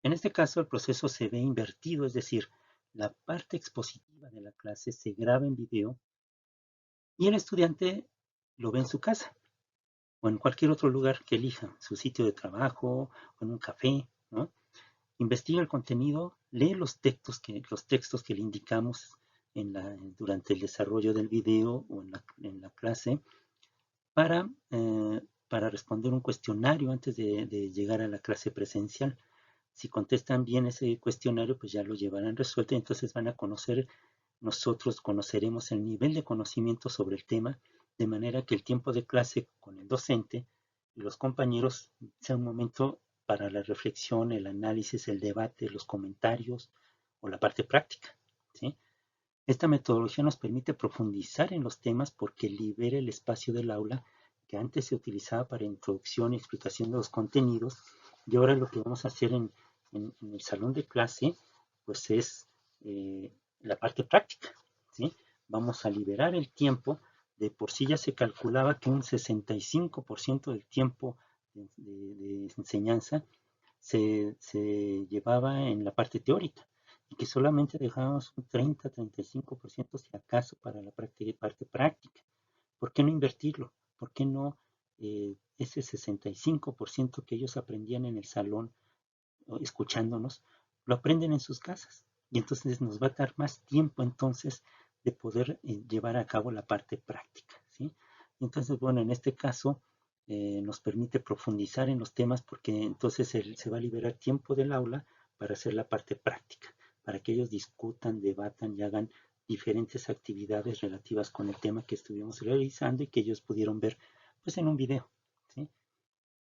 En este caso, el proceso se ve invertido, es decir, la parte expositiva de la clase se graba en video y el estudiante lo ve en su casa o en cualquier otro lugar que elija, su sitio de trabajo o en un café, ¿no? Investiga el contenido, lee los textos que le indicamos durante el desarrollo del video o en la clase para responder un cuestionario antes de llegar a la clase presencial. Si contestan bien ese cuestionario, pues ya lo llevarán resuelto y entonces van a conocer, nosotros conoceremos el nivel de conocimiento sobre el tema, de manera que el tiempo de clase con el docente y los compañeros sea un momento para la reflexión, el análisis, el debate, los comentarios o la parte práctica, ¿sí? Esta metodología nos permite profundizar en los temas porque libera el espacio del aula que antes se utilizaba para introducción y explicación de los contenidos, y ahora lo que vamos a hacer en el salón de clase pues es la parte práctica, ¿sí? Vamos a liberar el tiempo. De por sí ya se calculaba que un 65% del tiempo de enseñanza se llevaba en la parte teórica y que solamente dejábamos un 30-35% si acaso para la parte práctica. ¿Por qué no invertirlo? ¿Por qué no ese 65% que ellos aprendían en el salón escuchándonos, lo aprenden en sus casas? Y entonces nos va a dar más tiempo entonces de poder llevar a cabo la parte práctica, ¿sí? Y entonces, bueno, en este caso nos permite profundizar en los temas porque entonces se va a liberar tiempo del aula para hacer la parte práctica, para que ellos discutan, debatan y hagan diferentes actividades relativas con el tema que estuvimos realizando y que ellos pudieron ver pues en un video, ¿sí?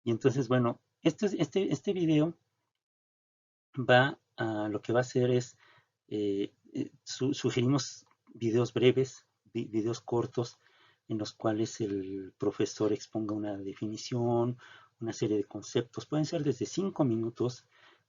Y entonces, bueno, Este video lo que va a hacer es, sugerimos videos breves, videos cortos, en los cuales el profesor exponga una definición, una serie de conceptos. Pueden ser desde 5 minutos,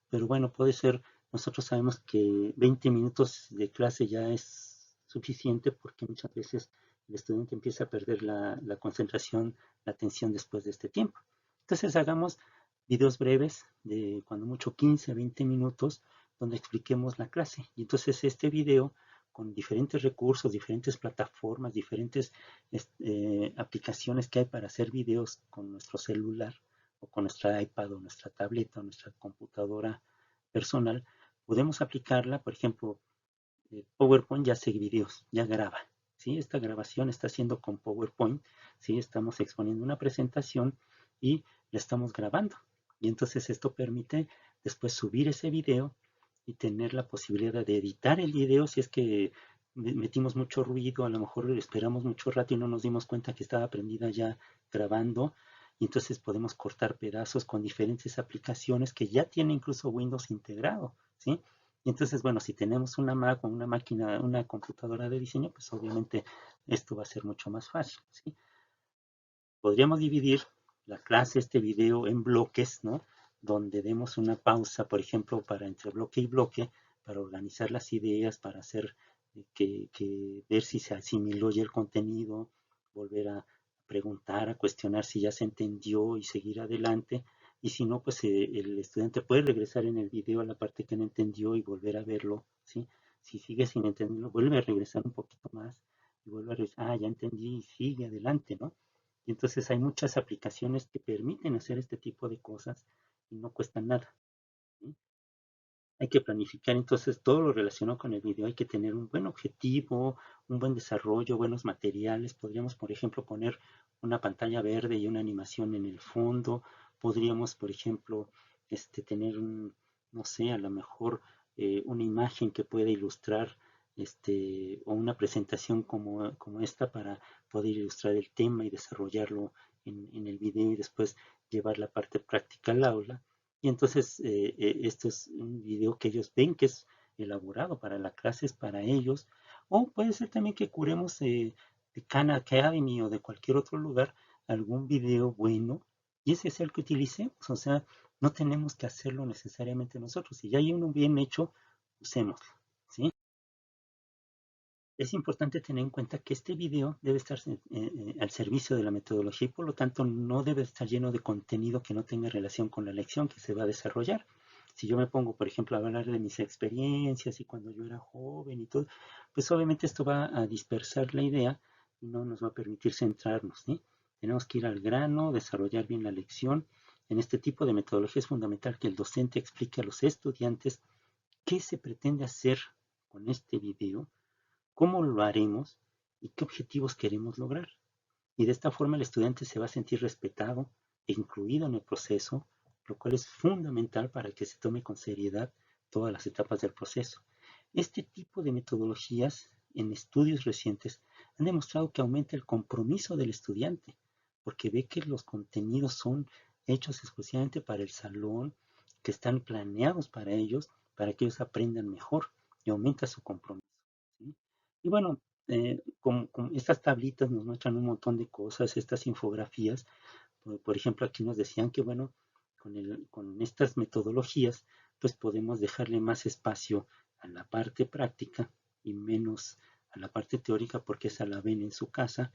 pero bueno, puede ser, nosotros sabemos que 20 minutos de clase ya es suficiente porque muchas veces el estudiante empieza a perder la concentración, la atención después de este tiempo. Entonces hagamos videos breves de cuando mucho 15 a 20 minutos donde expliquemos la clase. Y entonces este video con diferentes recursos, diferentes plataformas, diferentes aplicaciones que hay para hacer videos con nuestro celular o con nuestra iPad o nuestra tableta o nuestra computadora personal, podemos aplicarla, por ejemplo, PowerPoint ya hace videos, ya graba. ¿Sí? Esta grabación está haciendo con PowerPoint, ¿sí? Estamos exponiendo una presentación y la estamos grabando. Y entonces esto permite después subir ese video y tener la posibilidad de editar el video si es que metimos mucho ruido, a lo mejor esperamos mucho rato y no nos dimos cuenta que estaba prendida ya grabando. Y entonces podemos cortar pedazos con diferentes aplicaciones que ya tiene incluso Windows integrado, ¿sí? Y entonces, bueno, si tenemos una Mac o una máquina, una computadora de diseño, pues obviamente esto va a ser mucho más fácil, ¿sí? Podríamos dividir la clase, este video, en bloques, ¿no? Donde demos una pausa, por ejemplo, para entre bloque y bloque, para organizar las ideas, para hacer ver si se asimiló ya el contenido, volver a preguntar, a cuestionar si ya se entendió y seguir adelante. Y si no, pues el estudiante puede regresar en el video a la parte que no entendió y volver a verlo, ¿sí? Si sigue sin entenderlo, vuelve a regresar un poquito más y vuelve a regresar, ya entendí y sigue adelante, ¿no? Y entonces hay muchas aplicaciones que permiten hacer este tipo de cosas y no cuestan nada, ¿sí? Hay que planificar entonces todo lo relacionado con el video. Hay que tener un buen objetivo, un buen desarrollo, buenos materiales. Podríamos, por ejemplo, poner una pantalla verde y una animación en el fondo. Podríamos, por ejemplo, tener no sé, a lo mejor una imagen que pueda ilustrar o una presentación como esta para poder ilustrar el tema y desarrollarlo en el video y después llevar la parte práctica al aula. Y entonces esto es un video que ellos ven que es elaborado para la clase, es para ellos. O puede ser también que curemos de Khan Academy o de cualquier otro lugar algún video bueno y ese es el que utilicemos. O sea, no tenemos que hacerlo necesariamente nosotros. Si ya hay uno bien hecho, usémoslo, ¿sí? Es importante tener en cuenta que este video debe estar al servicio de la metodología y por lo tanto no debe estar lleno de contenido que no tenga relación con la lección que se va a desarrollar. Si yo me pongo, por ejemplo, a hablar de mis experiencias y cuando yo era joven y todo, pues obviamente esto va a dispersar la idea y no nos va a permitir centrarnos, ¿sí? Tenemos que ir al grano, desarrollar bien la lección. En este tipo de metodología es fundamental que el docente explique a los estudiantes qué se pretende hacer con este video, cómo lo haremos y qué objetivos queremos lograr. Y de esta forma el estudiante se va a sentir respetado e incluido en el proceso, lo cual es fundamental para que se tome con seriedad todas las etapas del proceso. Este tipo de metodologías en estudios recientes han demostrado que aumenta el compromiso del estudiante, porque ve que los contenidos son hechos exclusivamente para el salón, que están planeados para que ellos aprendan mejor y aumenta su compromiso, ¿sí? Y bueno, estas tablitas nos muestran un montón de cosas, estas infografías. Por ejemplo, aquí nos decían que, bueno, con estas metodologías, pues podemos dejarle más espacio a la parte práctica y menos a la parte teórica porque esa la ven en su casa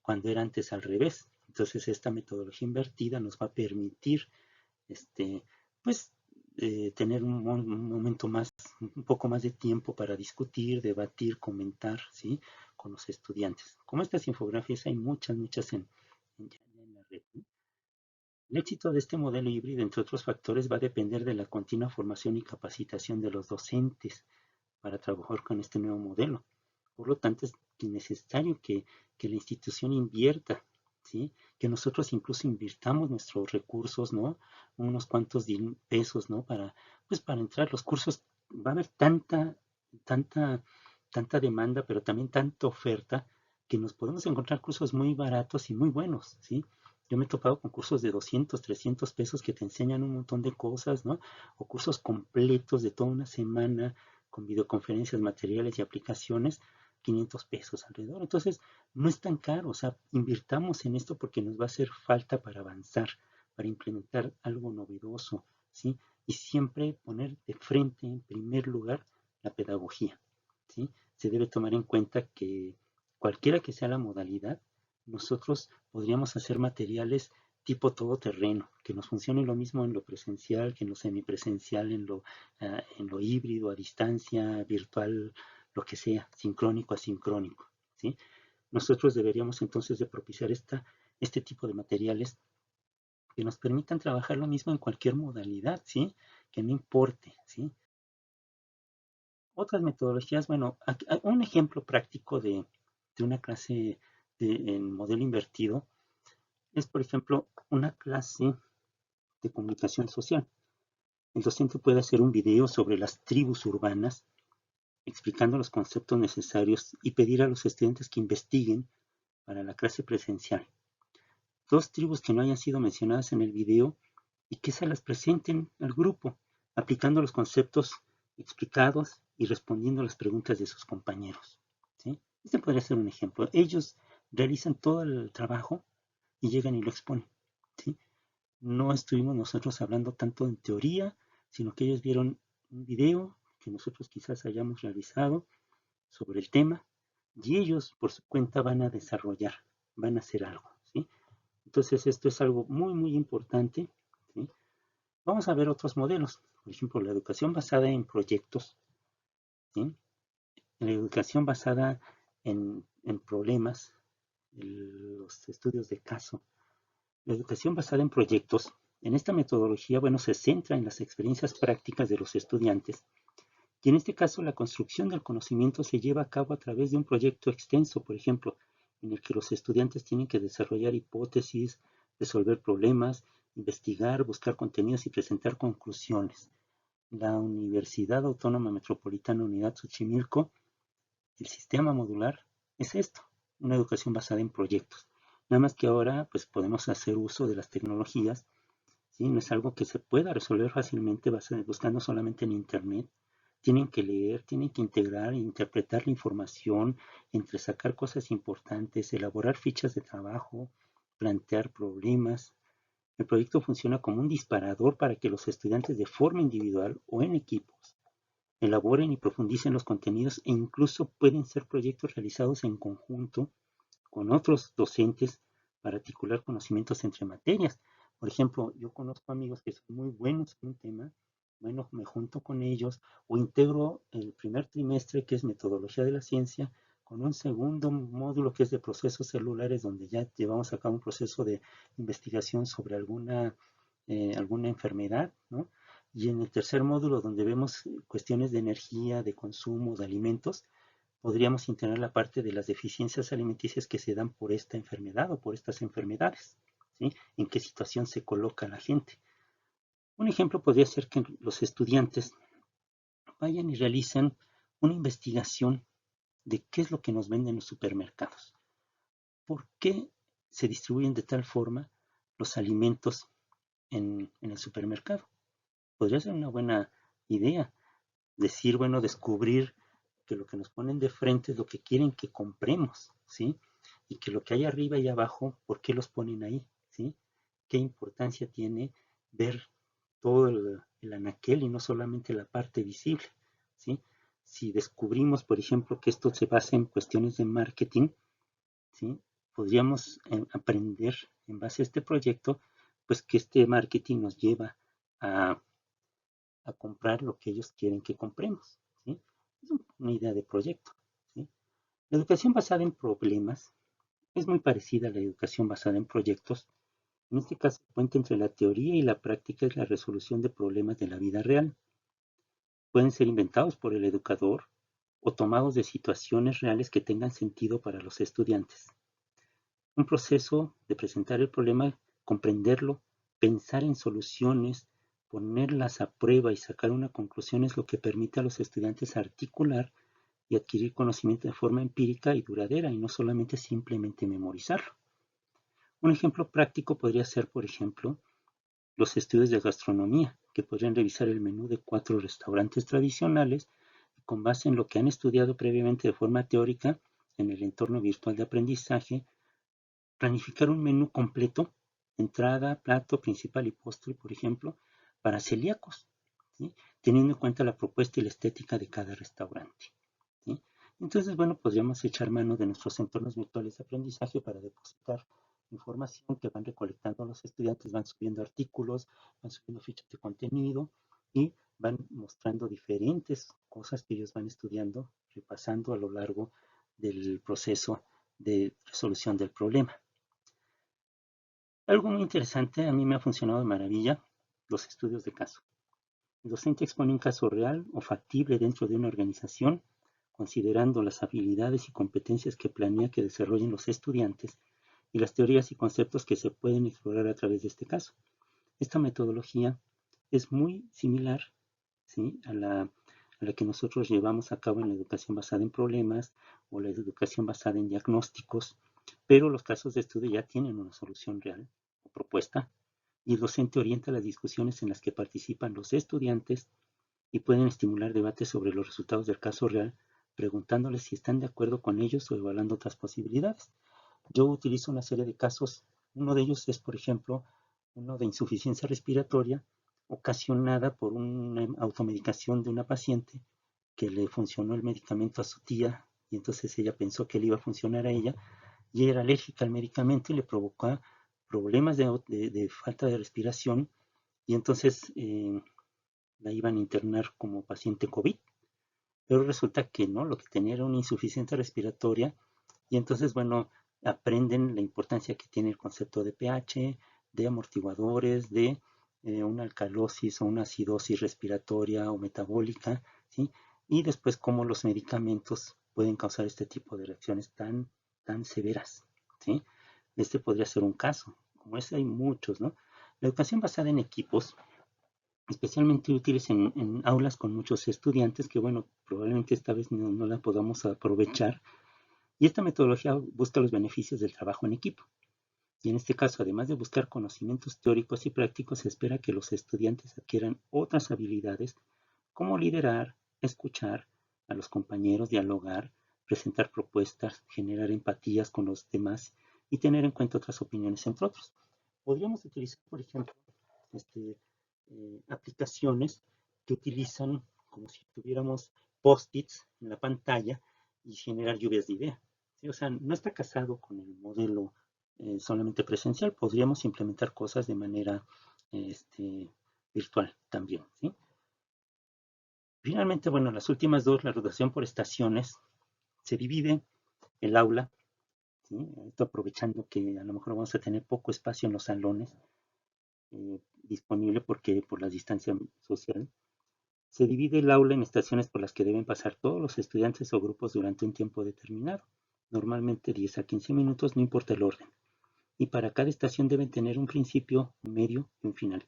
cuando era antes al revés. Entonces, esta metodología invertida nos va a permitir, pues, tener un momento más, un poco más de tiempo para discutir, debatir, comentar, ¿sí? Con los estudiantes. Como estas infografías hay muchas, muchas en la red, ¿no? El éxito de este modelo híbrido, entre otros factores, va a depender de la continua formación y capacitación de los docentes para trabajar con este nuevo modelo. Por lo tanto, es necesario que la institución invierta, ¿sí? Que nosotros incluso invirtamos nuestros recursos, ¿no? Unos cuantos pesos, ¿no? Pues para entrar los cursos, va a haber tanta, tanta demanda, pero también tanta oferta que nos podemos encontrar cursos muy baratos y muy buenos, ¿sí? Yo me he topado con cursos de 200, 300 pesos que te enseñan un montón de cosas, ¿no? O cursos completos de toda una semana con videoconferencias, materiales y aplicaciones, 500 pesos alrededor. Entonces, no es tan caro, o sea, invirtamos en esto porque nos va a hacer falta para avanzar, para implementar algo novedoso, ¿sí? Y siempre poner de frente, en primer lugar, la pedagogía, ¿sí? Se debe tomar en cuenta que cualquiera que sea la modalidad, nosotros podríamos hacer materiales tipo todoterreno, que nos funcione lo mismo en lo presencial que en lo semipresencial, en lo híbrido, a distancia, virtual, lo que sea, sincrónico, asincrónico, ¿sí? Nosotros deberíamos entonces de propiciar este tipo de materiales que nos permitan trabajar lo mismo en cualquier modalidad, ¿sí? Que no importe, ¿sí? Otras metodologías, bueno, un ejemplo práctico de una clase en modelo invertido es, por ejemplo, una clase de comunicación social. El docente puede hacer un video sobre las tribus urbanas, explicando los conceptos necesarios y pedir a los estudiantes que investiguen para la clase presencial. Dos tribus que no hayan sido mencionadas en el video y que se las presenten al grupo, aplicando los conceptos explicados y respondiendo a las preguntas de sus compañeros, ¿sí? Este podría ser un ejemplo. Ellos realizan todo el trabajo y llegan y lo exponen, ¿sí? No estuvimos nosotros hablando tanto en teoría, sino que ellos vieron un video que nosotros quizás hayamos realizado sobre el tema y ellos por su cuenta van a desarrollar, van a hacer algo, ¿sí? Entonces esto es algo muy, muy importante, ¿sí? Vamos a ver otros modelos, por ejemplo, la educación basada en proyectos, ¿sí? La educación basada en problemas, los estudios de caso. La educación basada en proyectos, en esta metodología, bueno, se centra en las experiencias prácticas de los estudiantes y en este caso la construcción del conocimiento se lleva a cabo a través de un proyecto extenso, por ejemplo, en el que los estudiantes tienen que desarrollar hipótesis, resolver problemas, investigar, buscar contenidos y presentar conclusiones. La Universidad Autónoma Metropolitana Unidad Xochimilco, el sistema modular es esto, una educación basada en proyectos. Nada más que ahora pues podemos hacer uso de las tecnologías, ¿sí? No es algo que se pueda resolver fácilmente buscando solamente en internet. Tienen que leer, tienen que integrar e interpretar la información, entresacar cosas importantes, elaborar fichas de trabajo, plantear problemas. El proyecto funciona como un disparador para que los estudiantes de forma individual o en equipos elaboren y profundicen los contenidos e incluso pueden ser proyectos realizados en conjunto con otros docentes para articular conocimientos entre materias. Por ejemplo, yo conozco amigos que son muy buenos en un tema, bueno, me junto con ellos o integro el primer trimestre que es metodología de la ciencia con un segundo módulo que es de procesos celulares donde ya llevamos a cabo un proceso de investigación sobre alguna enfermedad, ¿no? Y en el tercer módulo donde vemos cuestiones de energía, de consumo, de alimentos, podríamos integrar la parte de las deficiencias alimenticias que se dan por esta enfermedad o por estas enfermedades, ¿sí? En qué situación se coloca la gente. Un ejemplo podría ser que los estudiantes vayan y realicen una investigación de qué es lo que nos venden los supermercados. ¿Por qué se distribuyen de tal forma los alimentos en el supermercado? Podría ser una buena idea decir, bueno, descubrir que lo que nos ponen de frente es lo que quieren que compremos, ¿sí? Y que lo que hay arriba y abajo, ¿por qué los ponen ahí? ¿Sí? ¿Qué importancia tiene ver todo el anaquel y no solamente la parte visible? ¿Sí? Si descubrimos, por ejemplo, que esto se basa en cuestiones de marketing, ¿sí? Podríamos aprender en base a este proyecto, pues que este marketing nos lleva a comprar lo que ellos quieren que compremos, ¿sí? Es una idea de proyecto, ¿sí? La educación basada en problemas es muy parecida a la educación basada en proyectos. En este caso, el puente entre la teoría y la práctica es la resolución de problemas de la vida real. Pueden ser inventados por el educador o tomados de situaciones reales que tengan sentido para los estudiantes. Un proceso de presentar el problema, comprenderlo, pensar en soluciones, ponerlas a prueba y sacar una conclusión es lo que permite a los estudiantes articular y adquirir conocimiento de forma empírica y duradera y no solamente simplemente memorizarlo. Un ejemplo práctico podría ser, por ejemplo, los estudios de gastronomía, que podrían revisar el menú de 4 restaurantes tradicionales y con base en lo que han estudiado previamente de forma teórica en el entorno virtual de aprendizaje, planificar un menú completo, entrada, plato, principal y postre, por ejemplo, para celíacos, ¿sí? Teniendo en cuenta la propuesta y la estética de cada restaurante, ¿sí? Entonces, bueno, podríamos echar mano de nuestros entornos virtuales de aprendizaje para depositar información que van recolectando los estudiantes, van subiendo artículos, van subiendo fichas de contenido y van mostrando diferentes cosas que ellos van estudiando, repasando a lo largo del proceso de resolución del problema. Algo muy interesante, a mí me ha funcionado de maravilla, los estudios de caso. El docente expone un caso real o factible dentro de una organización, considerando las habilidades y competencias que planea que desarrollen los estudiantes y las teorías y conceptos que se pueden explorar a través de este caso. Esta metodología es muy similar, ¿sí?, a la que nosotros llevamos a cabo en la educación basada en problemas o la educación basada en diagnósticos, pero los casos de estudio ya tienen una solución real o propuesta y el docente orienta las discusiones en las que participan los estudiantes y pueden estimular debates sobre los resultados del caso real, preguntándoles si están de acuerdo con ellos o evaluando otras posibilidades. Yo utilizo una serie de casos, uno de ellos es, por ejemplo, uno de insuficiencia respiratoria ocasionada por una automedicación de una paciente que le funcionó el medicamento a su tía y entonces ella pensó que le iba a funcionar a ella y era alérgica al medicamento y le provocó problemas de falta de respiración y entonces la iban a internar como paciente COVID, pero resulta que no, lo que tenía era una insuficiencia respiratoria y entonces, bueno, aprenden la importancia que tiene el concepto de pH, de amortiguadores, de una alcalosis o una acidosis respiratoria o metabólica, ¿sí? Y después cómo los medicamentos pueden causar este tipo de reacciones tan severas, ¿sí? Este podría ser un caso, como ese hay muchos, ¿no? La educación basada en equipos, especialmente útiles en aulas con muchos estudiantes, que bueno, probablemente esta vez no la podamos aprovechar, y esta metodología busca los beneficios del trabajo en equipo. Y en este caso, además de buscar conocimientos teóricos y prácticos, se espera que los estudiantes adquieran otras habilidades como liderar, escuchar a los compañeros, dialogar, presentar propuestas, generar empatías con los demás y tener en cuenta otras opiniones, entre otros. Podríamos utilizar, por ejemplo, este, aplicaciones que utilizan como si tuviéramos post-its en la pantalla y generar lluvias de ideas, ¿sí? O sea, no está casado con el modelo solamente presencial, podríamos implementar cosas de manera virtual también, ¿sí? Finalmente, bueno, las últimas dos, la rotación por estaciones, se divide el aula, ¿sí? Esto aprovechando que a lo mejor vamos a tener poco espacio en los salones disponible porque por la distancia social. Se divide el aula en estaciones por las que deben pasar todos los estudiantes o grupos durante un tiempo determinado, normalmente 10 a 15 minutos, no importa el orden. Y para cada estación deben tener un principio, un medio y un final.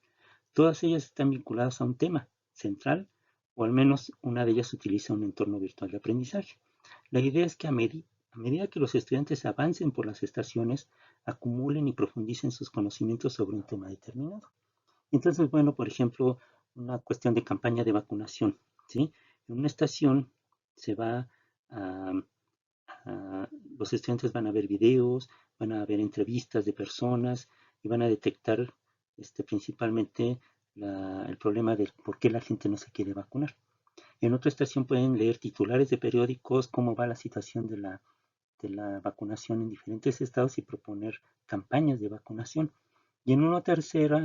Todas ellas están vinculadas a un tema central, o al menos una de ellas utiliza un entorno virtual de aprendizaje. La idea es que a medida que los estudiantes avancen por las estaciones, acumulen y profundicen sus conocimientos sobre un tema determinado. Entonces, bueno, por ejemplo, una cuestión de campaña de vacunación, ¿sí? En una estación se va a, los estudiantes van a ver videos, van a ver entrevistas de personas y van a detectar principalmente el problema de por qué la gente no se quiere vacunar. En otra estación pueden leer titulares de periódicos, cómo va la situación de la vacunación en diferentes estados y proponer campañas de vacunación. Y en la tercera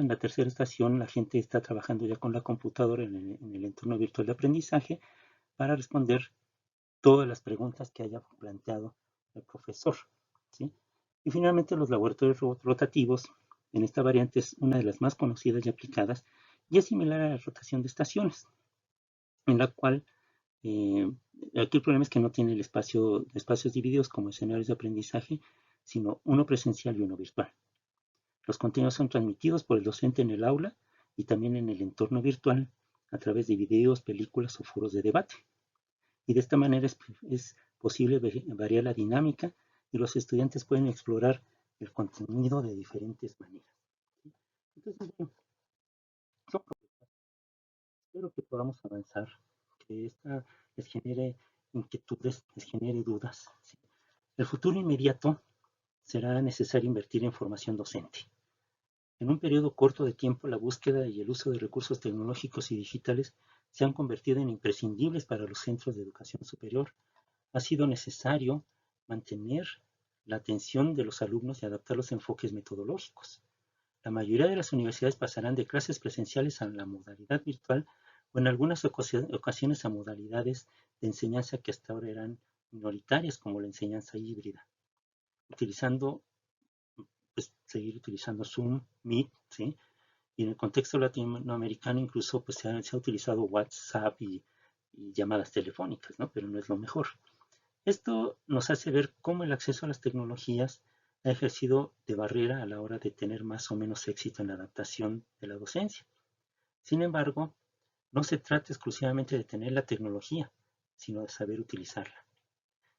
estación, la gente está trabajando ya con la computadora en el entorno virtual de aprendizaje para responder todas las preguntas que haya planteado el profesor, ¿sí? Y finalmente los laboratorios rotativos, en esta variante es una de las más conocidas y aplicadas y es similar a la rotación de estaciones, en la cual aquí el problema es que no tiene espacios divididos como escenarios de aprendizaje, sino uno presencial y uno virtual. Los contenidos son transmitidos por el docente en el aula y también en el entorno virtual a través de videos, películas o foros de debate. Y de esta manera es posible variar la dinámica y los estudiantes pueden explorar el contenido de diferentes maneras. ¿Sí? Entonces, bueno, son propuestas. Espero que podamos avanzar, que esta les genere inquietudes, les genere dudas. ¿Sí? El futuro inmediato será necesario invertir en formación docente. En un periodo corto de tiempo, la búsqueda y el uso de recursos tecnológicos y digitales se han convertido en imprescindibles para los centros de educación superior. Ha sido necesario mantener la atención de los alumnos y adaptar los enfoques metodológicos. La mayoría de las universidades pasarán de clases presenciales a la modalidad virtual o en algunas ocasiones a modalidades de enseñanza que hasta ahora eran minoritarias, como la enseñanza híbrida, utilizando, pues, seguir utilizando Zoom, Meet, ¿sí? Y en el contexto latinoamericano incluso pues, se ha utilizado WhatsApp y llamadas telefónicas, ¿no? Pero no es lo mejor. Esto nos hace ver cómo el acceso a las tecnologías ha ejercido de barrera a la hora de tener más o menos éxito en la adaptación de la docencia. Sin embargo, no se trata exclusivamente de tener la tecnología, sino de saber utilizarla.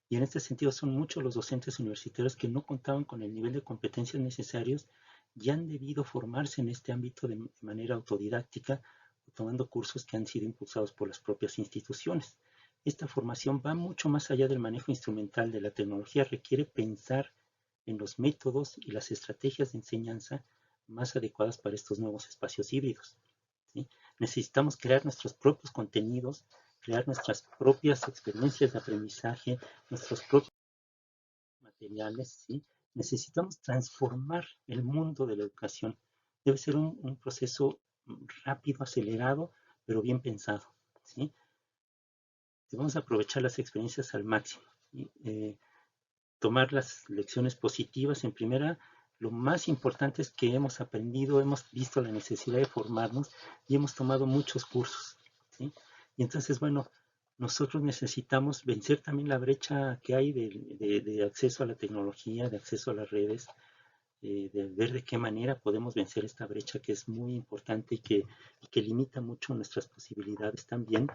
Y en este sentido son muchos los docentes universitarios que no contaban con el nivel de competencias necesarios y han debido formarse en este ámbito de manera autodidáctica, tomando cursos que han sido impulsados por las propias instituciones. Esta formación va mucho más allá del manejo instrumental de la tecnología, requiere pensar en los métodos y las estrategias de enseñanza más adecuadas para estos nuevos espacios híbridos. ¿Sí? Necesitamos crear nuestros propios contenidos, crear nuestras propias experiencias de aprendizaje, nuestros propios materiales, ¿sí? Necesitamos transformar el mundo de la educación. Debe ser un proceso rápido, acelerado, pero bien pensado, ¿sí? Debemos aprovechar las experiencias al máximo, ¿sí? Tomar las lecciones positivas. En primera, lo más importante es que hemos aprendido, hemos visto la necesidad de formarnos y hemos tomado muchos cursos, ¿sí? Y entonces, bueno, nosotros necesitamos vencer también la brecha que hay de acceso a la tecnología, de acceso a las redes, de ver de qué manera podemos vencer esta brecha que es muy importante y que limita mucho nuestras posibilidades también.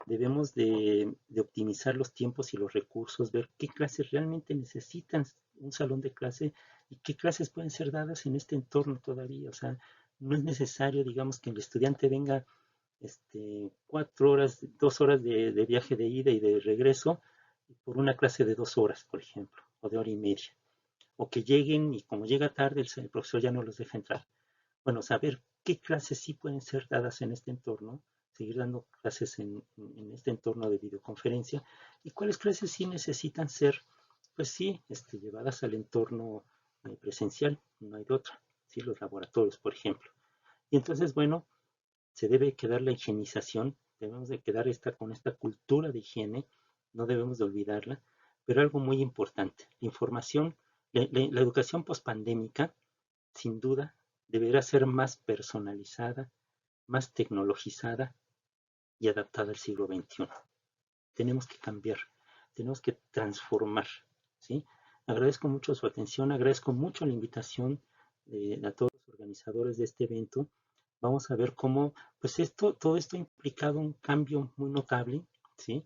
Debemos de optimizar los tiempos y los recursos, ver qué clases realmente necesitan un salón de clase y qué clases pueden ser dadas en este entorno todavía. O sea, no es necesario, digamos, que el estudiante venga 4 horas, 2 horas de viaje de ida y de regreso por una clase de 2 horas, por ejemplo, o de hora y media. O que lleguen y como llega tarde, el profesor ya no los deja entrar. Bueno, saber qué clases sí pueden ser dadas en este entorno, seguir dando clases en este entorno de videoconferencia, y cuáles clases sí necesitan ser, pues sí, llevadas al entorno presencial, no hay de otra, ¿sí? Los laboratorios, por ejemplo. Y entonces, bueno, se debe quedar la higienización, debemos de quedar con esta cultura de higiene, no debemos de olvidarla, pero algo muy importante, la información, la educación pospandémica, sin duda, deberá ser más personalizada, más tecnologizada y adaptada al siglo XXI. Tenemos que cambiar, tenemos que transformar, ¿sí? Agradezco mucho su atención, agradezco mucho la invitación a todos los organizadores de este evento. Vamos a ver cómo, pues todo esto ha implicado un cambio muy notable, ¿sí?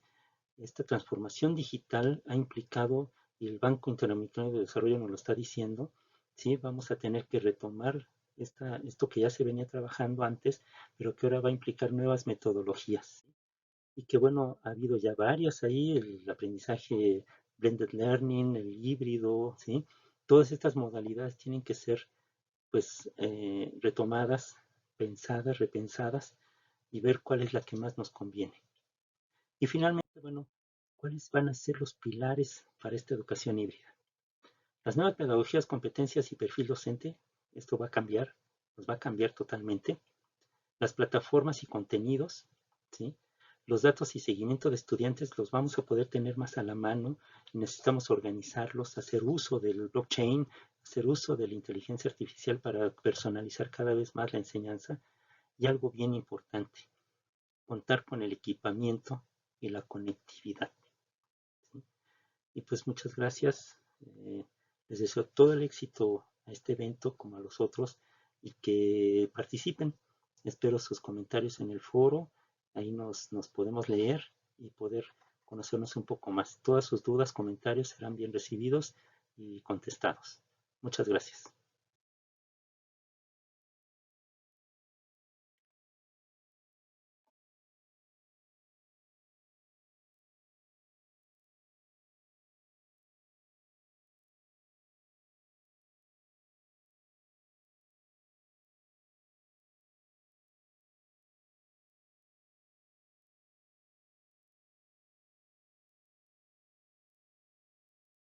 Esta transformación digital ha implicado, y el Banco Interamericano de Desarrollo nos lo está diciendo, ¿sí? Vamos a tener que retomar esto que ya se venía trabajando antes, pero que ahora va a implicar nuevas metodologías. ¿Sí? Y que bueno, ha habido ya varias ahí, el aprendizaje blended learning, el híbrido, ¿sí? Todas estas modalidades tienen que ser pues retomadas, pensadas, repensadas y ver cuál es la que más nos conviene. Y finalmente, bueno, ¿cuáles van a ser los pilares para esta educación híbrida? Las nuevas pedagogías, competencias y perfil docente, esto va a cambiar, nos va a cambiar totalmente. Las plataformas y contenidos, ¿sí? Los datos y seguimiento de estudiantes los vamos a poder tener más a la mano. Necesitamos organizarlos, hacer uso del blockchain, hacer uso de la inteligencia artificial para personalizar cada vez más la enseñanza. Y algo bien importante, contar con el equipamiento y la conectividad. ¿Sí? Y pues muchas gracias. Les deseo todo el éxito a este evento como a los otros y que participen. Espero sus comentarios en el foro. Ahí nos podemos leer y poder conocernos un poco más. Todas sus dudas, comentarios serán bien recibidos y contestados. Muchas gracias.